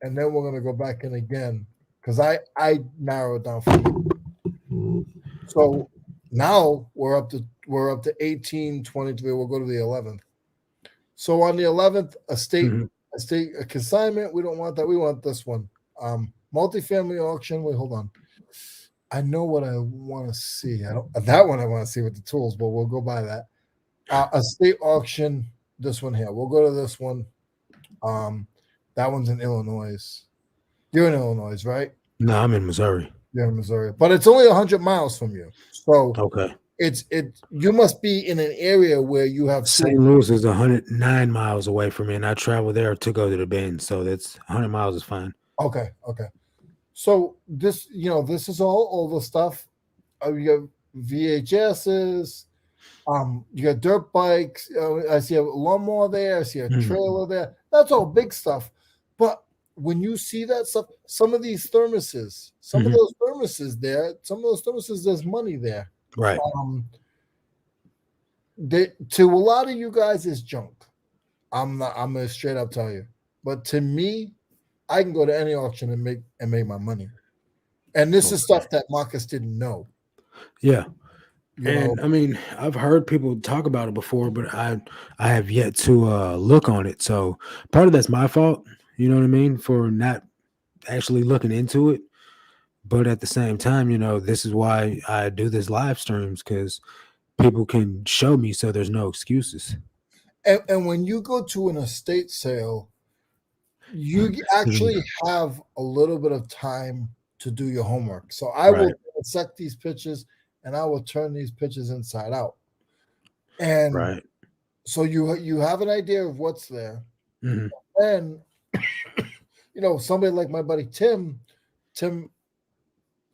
and then we're gonna go back in again because I narrowed down for you. So now we're up to 1823. We'll go to the 11th. So on the 11th, Hmm. a consignment. We don't want that. We want this one. Multifamily auction. Wait, hold on. I know what I want to see. I don't that one I want to see with the tools, but we'll go by that. A state auction. This one here. We'll go to this one. Um, that one's in Illinois. You're in Illinois, right? No, I'm in Missouri. You're in Missouri, but it's only 100 miles from you. So Okay. you must be in an area where you have St. tools. Louis is 109 miles away from me, and I travel there to go to the Bend, so that's 100 miles is fine. Okay, okay. So this is all the stuff. You have VHSs. You got dirt bikes. I see a lawnmower there. I see a Mhm. trailer there. That's all big stuff. But when you see that stuff, some of these thermoses, Mhm. some of those thermoses, there's money there. Right. Um, to a lot of you guys is junk. I'm not. I'm gonna straight up tell you. But to me, I can go to any auction and make my money. And this is Okay. stuff that Marcus didn't know. Yeah. You know, And I mean, I've heard people talk about it before, but I have yet to look on it. So part of that's my fault, you know what I mean, for not actually looking into it. But at the same time, this is why I do this live streams, because people can show me, so there's no excuses. and when you go to an estate sale, you Mhm. actually have a little bit of time to do your homework. So I will Right. dissect these pictures and I will turn these pictures inside out. And Right. so you have an idea of what's there. Hmm. And somebody like my buddy Tim,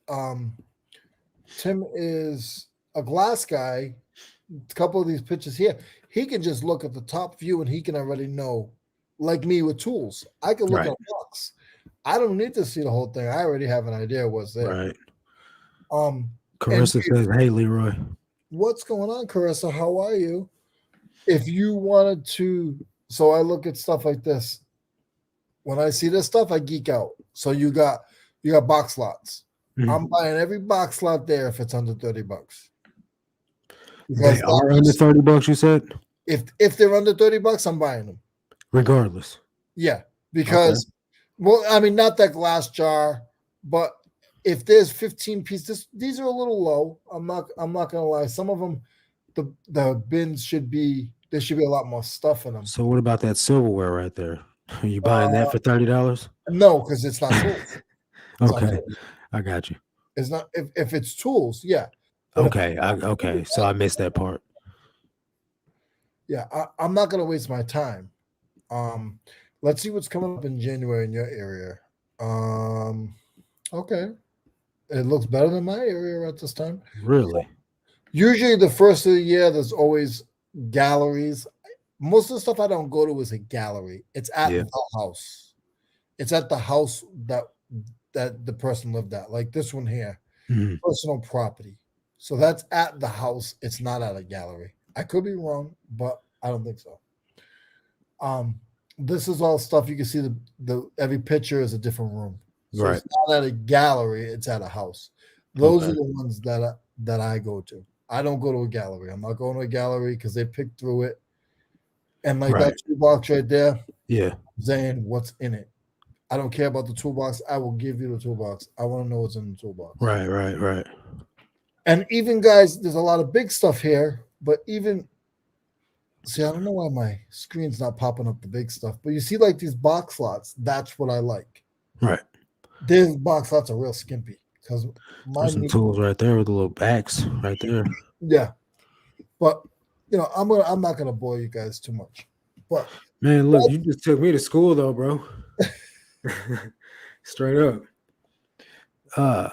um, Tim is a glass guy. A couple of these pictures here, he can just look at the top view and he can already know. Like me with tools, I can look at Right. a box. I don't need to see the whole thing. I already have an idea what's there. Right. Um, and Carissa says, "Hey, Leroy." what's going on, Carissa? How are you? If you wanted to, so I look at stuff like this. When I see this stuff, I geek out. So you got box lots. Mhm. I'm buying every box lot there if it's under $30 They because are under that's 30 bucks, you said? if they're under $30, I'm buying them. Regardless. Yeah, Okay. because well, I mean, not that glass jar, but if there's 15 pieces, these are a little low. I'm not gonna lie. Some of them, the bins should be there should be a lot more stuff in them. So what about that silverware right there? Are you buying that Uh, for $30? no, because it's not tools. It's not Okay. tools. I got you. It's not if it's tools, yeah. But if Okay. Okay. So I missed that part. yeah, I'm not gonna waste my time. Um, let's see what's coming up in January in your area. Um, okay, it looks better than my area at this time. Really? Usually, the first of the year, there's always galleries. Most of the stuff I don't go to is a gallery. It's at Yeah. the house. It's at the house that the person lived at. Like this one here, Mhm. personal property. So that's at the house. It's not at a gallery. I could be wrong, but I don't think so. Um, this is all stuff you can see. The every picture is a different room, so Right. it's not at a gallery. It's at a house. Those are Okay. the ones that I go to. I don't go to a gallery. I'm not going to a gallery because they pick through it. And like that Right. toolbox right there, Yeah. saying what's in it. I don't care about the toolbox. I will give you the toolbox. I want to know what's in the toolbox. Right. Right. Right. And even guys, there's a lot of big stuff here, but even see, I don't know why my screen's not popping up the big stuff, but you see like these box lots. That's what I like. Right. These box lots are real skimpy because There's mine some need, tools right there with a little axe right there. yeah. But I'm not gonna bore you guys too much. But Man, look, you just took me to school though, bro. Straight up. Uh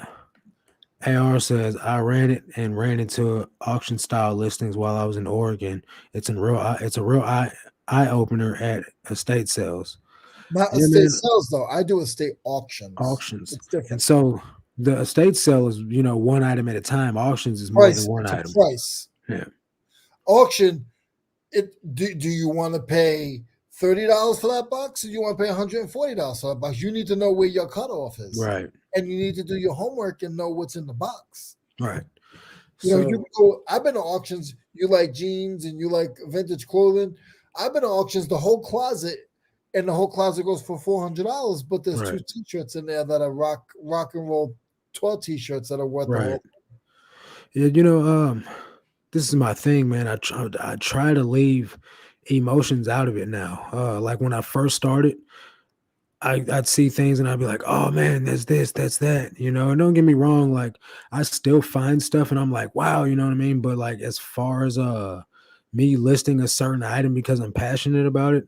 AR says I ran into auction style listings while I was in Oregon. It's a real eye opener at estate sales. not Yeah, estate man, sales though. I do estate auctions. auctions. It's And different. so the estate sale is, one item at a time. Auctions is more than Price. one It's a item. price. Yeah. Auction. Do you want to pay $30 for that box, or you want to pay $140 for that box? You need to know where your cutoff is, Right. and you need to do your homework and know what's in the box. Right. You So go. I've been to auctions. You like jeans and you like vintage clothing. I've been to auctions. The whole closet, and the whole closet goes for $400. But there's two right. T-shirts in there that are rock and roll tour T-shirts that are worth the Right. whole. Yeah, this is my thing, man. I try to leave emotions out of it now. Like when I first started, I'd see things and I'd be like, "Oh man, there's this, that's that," And don't get me wrong, like I still find stuff and I'm like, "Wow," you know what I mean? But like as far as me listing a certain item because I'm passionate about it,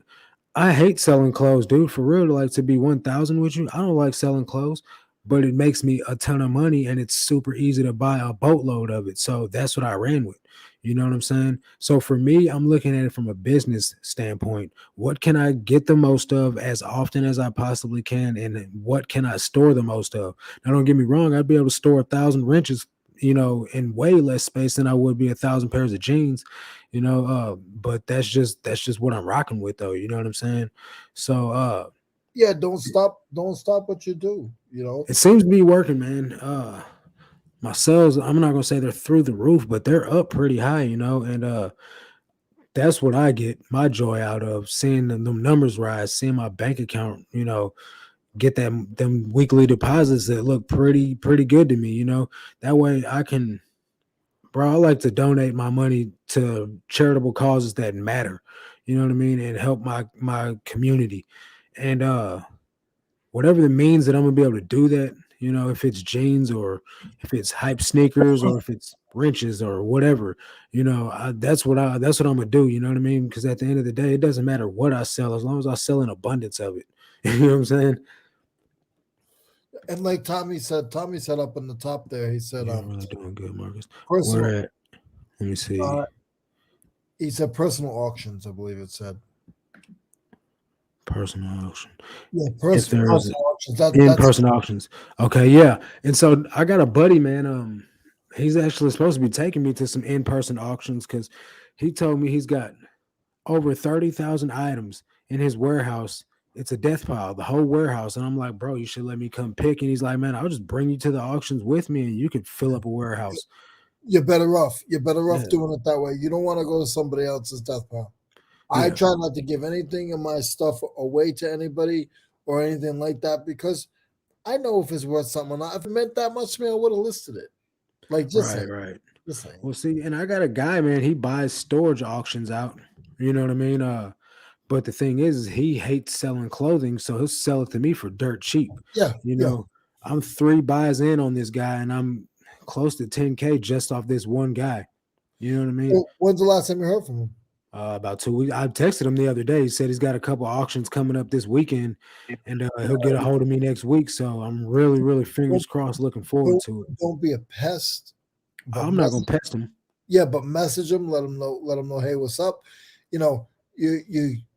I hate selling clothes, dude. For real, like to be 1,000 with you, I don't like selling clothes, but it makes me a ton of money and it's super easy to buy a boatload of it. So that's what I ran with. You know what I'm saying? So for me, I'm looking at it from a business standpoint. What can I get the most of as often as I possibly can? And what can I store the most of? Now, don't get me wrong, I'd be able to store 1,000 wrenches in way less space than I would be 1,000 pairs of jeans, but that's just what I'm rocking with though. You know what I'm saying? So Yeah, don't stop what you do. it seems to be working, man. My sales, I'm not gonna say they're through the roof, but they're up pretty high, and that's what I get my joy out of, seeing them numbers rise, seeing my bank account, get them weekly deposits that look pretty good to me. That way I can, bro. I like to donate my money to charitable causes that matter. You know what I mean, and help my community, and whatever the means that I'm gonna be able to do that. If it's jeans or if it's hype sneakers or if it's wrenches or whatever, that's what I'm gonna do. You know what I mean? Because at the end of the day, it doesn't matter what I sell as long as I sell an abundance of it. You know what I'm saying? And like Tommy said up in the top there, he said, You're really doing good, Marcus. personal. Where at? Let me see. Uh, he said personal auctions. I believe it said. Personal auction. Yeah, If there's personal auctions. That's in-person auctions. Okay, yeah. And so I got a buddy, man. He's actually supposed to be taking me to some in-person auctions because he told me he's got over 30,000 items in his warehouse. It's a death pile, the whole warehouse. And I'm like, bro, you should let me come pick. And he's like, man, I'll just bring you to the auctions with me and you could fill up a warehouse. you're better off. You're better off Yeah. doing it that way. You don't want to go to somebody else's death pile. I Yeah. try not to give anything of my stuff away to anybody or anything like that because I know if it's worth something or not. If it meant that much to me, I would have listed it. Like just Right, saying, right. just saying. Well, see, and I got a guy, man, he buys storage auctions out. You know what I mean? But the thing is he hates selling clothing, so he'll sell it to me for dirt cheap. Yeah, You yeah. know, I'm 3 buys in on this guy, and I'm close to 10K just off this one guy. You know what I mean? Well, when's the last time you heard from him? About 2 weeks. I texted him the other day. He said he's got a couple auctions coming up this weekend, and he'll get a hold of me next week. So I'm really, really fingers Don't, crossed, looking forward don't, to it. don't be a pest, but I'm not gonna message. pest him. Yeah, but message him. Let him know. Let him know. Hey, what's up? You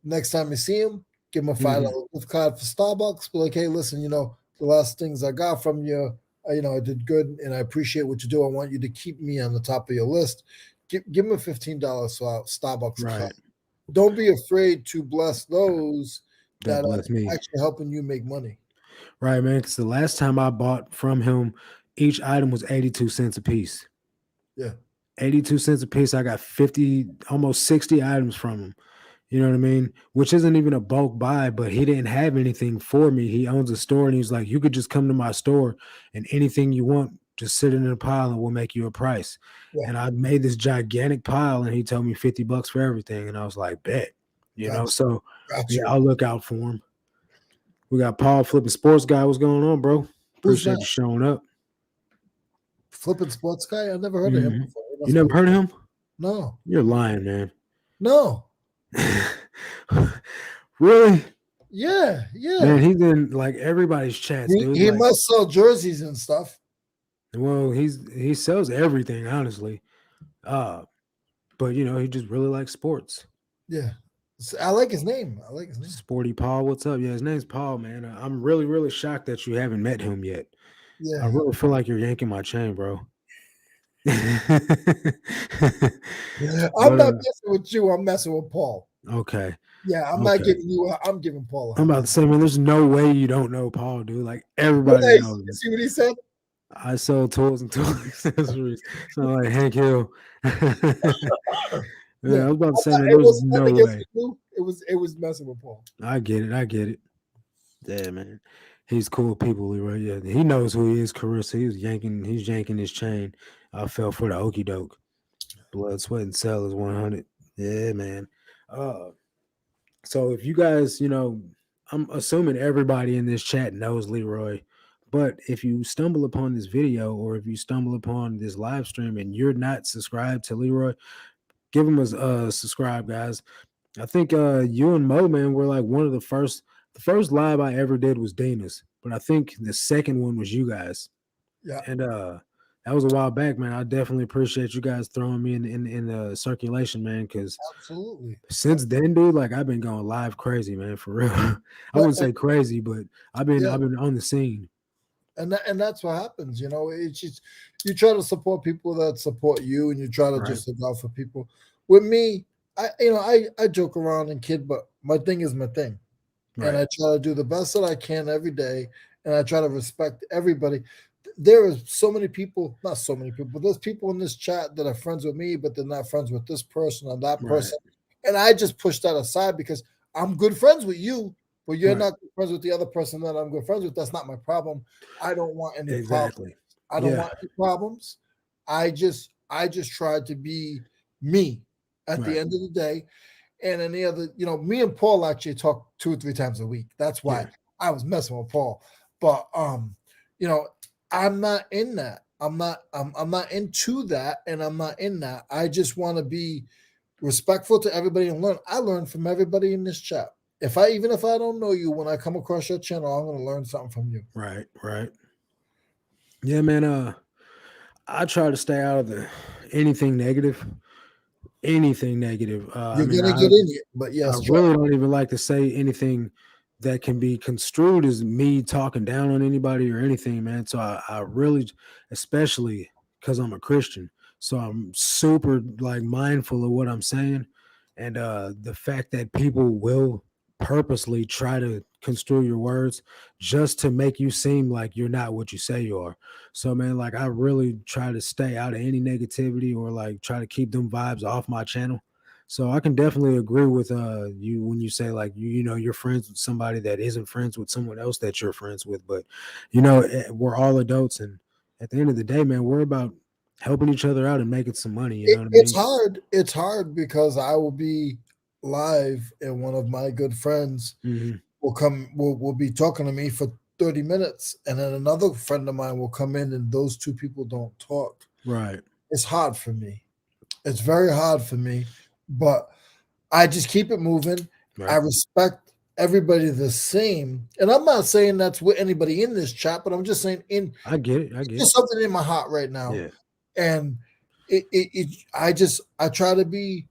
next time you see him, give him a Mhm. $5 gift card for Starbucks. Be like, hey, listen, the last things I got from you, I did good, and I appreciate what you do. I want you to keep me on the top of your list. Give him a $15 Starbucks card. Right. Don't be afraid to bless those That that bless are me. actually helping you make money. Right, man. Because the last time I bought from him, each item was 82 cents a piece. Yeah, 82 cents a piece. I got 50, almost 60 items from him. You know what I mean? Which isn't even a bulk buy, but he didn't have anything for me. He owns a store and he's like, you could just come to my store and anything you want, just sit in a pile and we'll make you a price. yeah, And I made this gigantic pile and he told me 50 bucks for everything. And I was like, bet, got you, so got yeah, you. I'll look out for him. We got Paul Flipping Sports Guy. What's going on, bro? Who's Appreciate that? you showing up. Flipping sports guy? I never heard of him Mhm. before. He You must be never heard of him? no, You're lying, man. no. Really? Yeah, yeah. Man, he's in like everybody's chats, He dude. he Like, must sell jerseys and stuff. well, he sells everything, honestly. Uh, but he just really likes sports. Yeah. I like his name. I like his name. Sporty Paul, what's up? Yeah, his name's Paul, man. I'm really, really shocked that you haven't met him yet. I Yeah. really feel like you're yanking my chain, bro. I'm But not messing with you. I'm messing with Paul. okay, Yeah, I'm not okay. giving you. I'm giving Paul a I'm hard about to time. say, man, there's no way you don't know Paul, dude. Like What everybody you knows him. see what he said? I sell tools and tool accessories. So like Hank Hill. Yeah. Yeah, I was about to say, man, It there's wasn't no nothing against way. you. It was messing with Paul. I get it. I get it. Yeah, man. He's cool people, Leroy. Yeah, he knows who he is, Carissa. He's yanking his chain. I fell for the okey doke. Blood, sweat, and cell is 100. Yeah, man. Uh, so if you guys, I'm assuming everybody in this chat knows Leroy. But if you stumble upon this video or if you stumble upon this live stream and you're not subscribed to Leroy, give him a subscribe, guys. I think you and Mo, man, were like one of the first live I ever did was Dana's, but I think the second one was you guys. Yeah, And that was a while back, man. I definitely appreciate you guys throwing me in the circulation, man, because absolutely. since then, dude, like I've been going live crazy, man, for real. I But wouldn't say crazy, but I've been yeah, I've been on the scene. and that's what happens. It's just you try to support people that support you, and you try to Right. just look out for people. With me, I joke around and kid, but my thing is my thing, and Right. I try to do the best that I can every day, and I try to respect everybody. There is so many people, not so many people, but there's people in this chat that are friends with me, but they're not friends with this person or that Right. person, and I just push that aside because I'm good friends with you, but you're Right. not good friends with the other person that I'm good friends with. That's not my problem. I don't want any problems. Exactly. I don't Yeah. want any problems. I just try to be me at the Right. end of the day. And any other, me and Paul actually talk 2 or 3 times a week. That's why Yeah. I was messing with Paul. But you know, I'm not in that. I'm not into that, and I'm not in that. I just want to be respectful to everybody and learn. I learn from everybody in this chat. Even if I don't know you, when I come across your channel, I'm gonna learn something from you. Right. Right. Yeah, man. I try to stay out of the anything negative. Anything negative. I You're mean, gonna get in it, but I yes, try. really don't even like to say anything that can be construed as me talking down on anybody or anything, man. So I really, especially because I'm a Christian, so I'm super like mindful of what I'm saying, and the fact that people will purposely try to construe your words just to make you seem like you're not what you say you are. So man, like I really try to stay out of any negativity or like try to keep them vibes off my channel. So I can definitely agree with you when you say like you're friends with somebody that isn't friends with someone else that you're friends with, but we're all adults, and at the end of the day, man, we're about helping each other out and making some money. You know what I It's mean? hard. It's hard because I will be live and one of my good friends Hmm. will be talking to me for 30 minutes, and then another friend of mine will come in, and those two people don't talk. Right. It's hard for me. It's very hard for me, but I just keep it moving. I Right. respect everybody the same. And I'm not saying that's with anybody in this chat, but I'm just saying I get it. I it's get just it. something in my heart right now. Yeah. And I try to be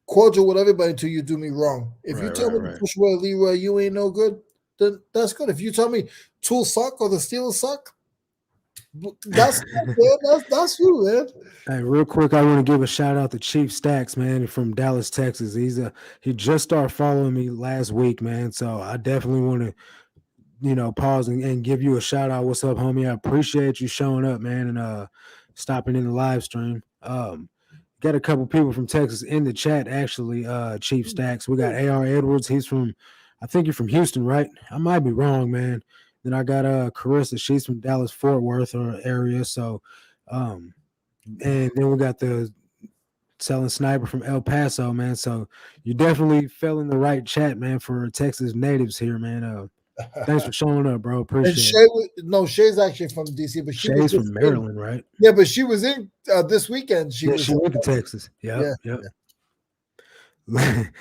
cordial with everybody until you do me wrong. If you Right. tell Right. me to Right. push away Leroy, you ain't no good, then that's good. If you tell me tools suck or the Steelers suck, that's man. That's you, man. Hey, real quick, I want to give a shout out to Chief Stacks, man, from Dallas, Texas. He just started following me last week, man. So I definitely want to pause and give you a shout out. What's up, homie? I appreciate you showing up, man, and stopping in the live stream. Got a couple people from Texas in the chat, actually. Chief Stacks. We got AR Edwards. I think you're from Houston, right? I might be wrong, man. Then I got Carissa. She's from Dallas Fort Worth or area. So, um, and then we got the selling sniper from El Paso, man. So you definitely fell in the right chat, man, for Texas natives here, man. Thanks for showing up, bro. And Appreciate Shay, it. no, Shay's actually from DC, but she was Shay's just from in. Maryland, right? Yeah, but she was in this weekend. She Yeah, was she went to Texas. Yep, yeah. yep.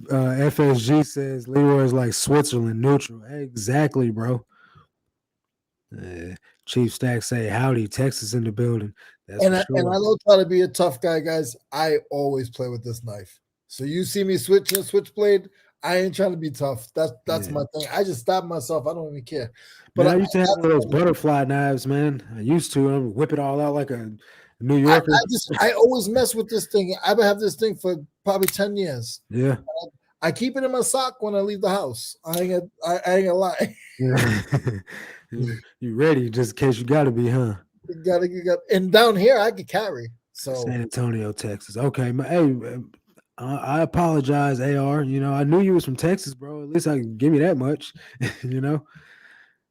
FSG says Leroy is like Switzerland, neutral. Exactly, bro. Uh, Chief Stack say howdy, Texas in the building. That's for And I sure. don't try to be a tough guy, guys. I always play with this knife. So you see me switching a switchblade, I ain't trying to be tough. That's Yeah. my thing. I just stab myself. I don't even care. But Man, I used to have one of those butterfly knives, man. I used to. I would whip it all out like a New I Yorker. just I always mess with this thing. I've had this thing for probably 10 years. Yeah. I keep it in my sock when I leave the house. I ain't gonna lie. You ready just in case you got to be, huh? You got, and down here I could carry. So San Antonio, Texas. Okay, hey, I apologize, AR. I knew you was from Texas, bro. At least I can give me that much. you know,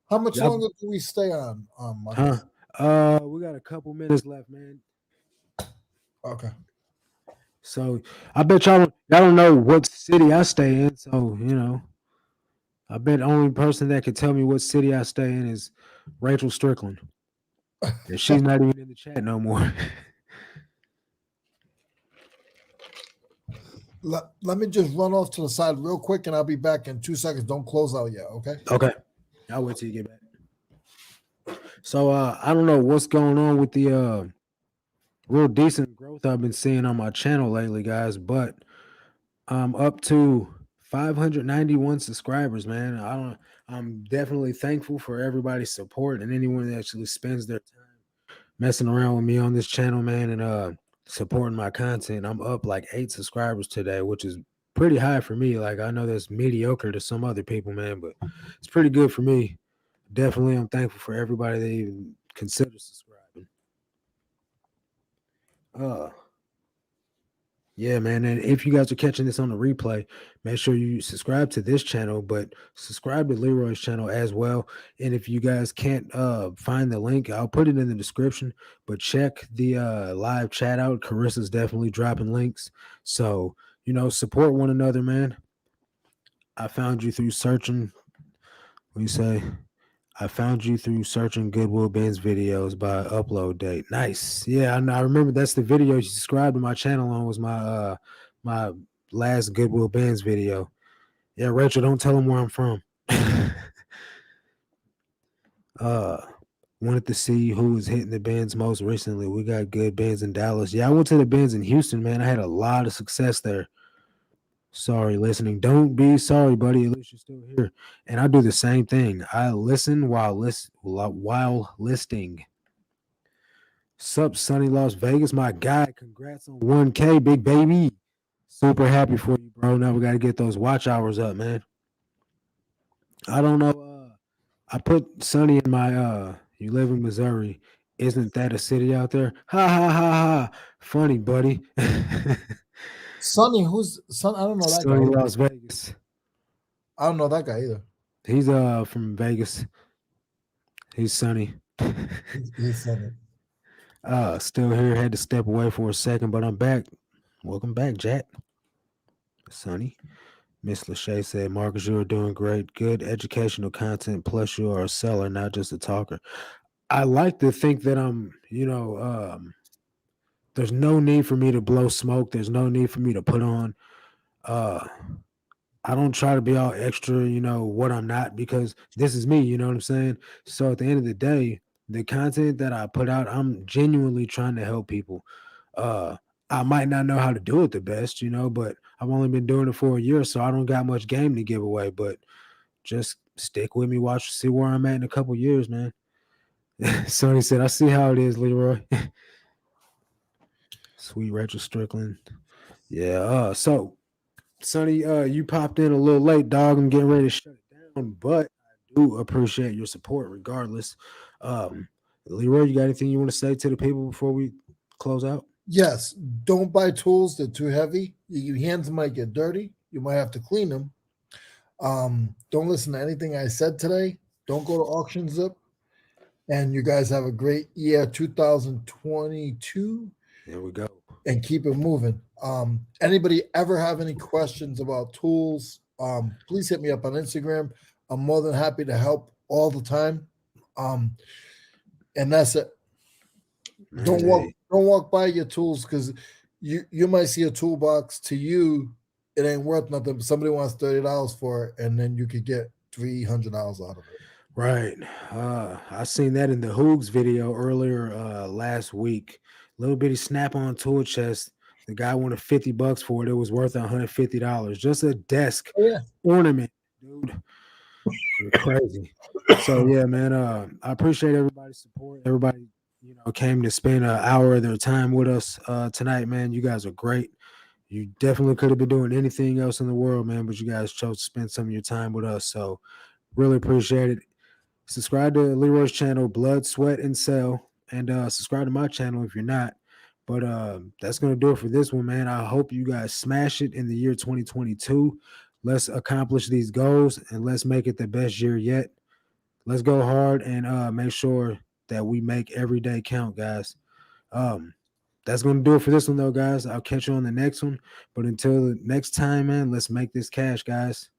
how much Y'all, longer do we stay on, huh? Marcus? We got a couple minutes left, man. Okay. So I bet y'all don't know what city I stay in. So I bet the only person that can tell me what city I stay in is Rachel Strickland, and she's not even in the chat no more. Let me just run off to the side real quick and I'll be back in 2 seconds. Don't close out yet, okay? Okay, I'll wait till you get back. So I don't know what's going on with the real decent growth I've been seeing on my channel lately, guys. But I'm up to 591 subscribers, man. I'm definitely thankful for everybody's support and anyone that actually spends their time messing around with me on this channel, man, and supporting my content. I'm up like 8 subscribers today, which is pretty high for me. Like I know that's mediocre to some other people, man, but it's pretty good for me. Definitely, I'm thankful for everybody that even considers subscribing. Uh, Yeah, man. And if you guys are catching this on the replay, make sure you subscribe to this channel, but subscribe to Leroy's channel as well. And if you guys can't find the link, I'll put it in the description. But check the live chat out. Carissa's definitely dropping links. So, support one another, man. I found you through searching. What do you say? I found you through searching Goodwill Ben's videos by upload date. Nice. Yeah, I remember that's the video you subscribed to my channel on was my last Goodwill Ben's video. Yeah, Rachel, don't tell him where I'm from. uh Wanted to see who was hitting the bins most recently. We got good bins in Dallas. Yeah, I went to the bins in Houston, man. I had a lot of success there. Sorry, listening. Don't be sorry, buddy. At least you're still here. And I do the same thing. I listen while listing. Sup, Sunny Las Vegas, my guy. Congrats on 1K, big baby. Super happy for you, bro. Now we got to get those watch hours up, man. I don't know. I put Sunny in my you live in Missouri. Isn't that a city out there? Ha ha ha ha. Funny, buddy. Sonny, who's son? I don't know that Sunny guy. Las Vegas. I don't know that guy either. He's from Vegas. He's Sunny. He's Sonny. Still here. Had to step away for a second, but I'm back. Welcome back, Jack. Sonny. Miss Lachey said, Marcus, you are doing great. Good educational content. Plus, you are a seller, not just a talker. I like to think that I'm, there's no need for me to blow smoke. There's no need for me to put on. I don't try to be all extra, what I'm not, because this is me, you know what I'm saying? So at the end of the day, the content that I put out, I'm genuinely trying to help people. Uh, I might not know how to do it the best, but I've only been doing it for a year, so I don't got much game to give away. But just stick with me, watch, see where I'm at in a couple years, man. Sonny said, I see how it is, Leroy. Sweet Rachel Strickland. Yeah. So Sonny, you popped in a little late, dog. I'm getting ready to shut it down, but I do appreciate your support regardless. Um, Leroy, you got anything you want to say to the people before we close out? Yes, don't buy tools. They're too heavy. Your hands might get dirty. You might have to clean them. Don't listen to anything I said today. Don't go to Auction Zip. And you guys have a great year 2022 There we go. and keep it moving. Anybody ever have any questions about tools? Please hit me up on Instagram. I'm more than happy to help all the time. And that's it. Man, Don't walk by your tools because you might see a toolbox to you, it ain't worth nothing, but somebody wants $30 for it, and then you could get $300 out of it. Right. I seen that in the Hoogs video earlier last week. Little bitty snap-on tool chest. The guy wanted $50 for it. It was worth $150. Just a desk Oh, yeah. ornament, dude. You're crazy. So yeah, man. I appreciate everybody's support. Everybody, came to spend an hour of their time with us tonight, man. You guys are great. You definitely could have been doing anything else in the world, man, but you guys chose to spend some of your time with us. So really appreciate it. Subscribe to Leroy's channel, Blood, Sweat, and Sell, and subscribe to my channel if you're not. But that's going to do it for this one, man. I hope you guys smash it in the year 2022. Let's accomplish these goals and let's make it the best year yet. Let's go hard and make sure that we make every day count, guys. That's going to do it for this one, though, guys. I'll catch you on the next one. But until next time, man, let's make this cash, guys.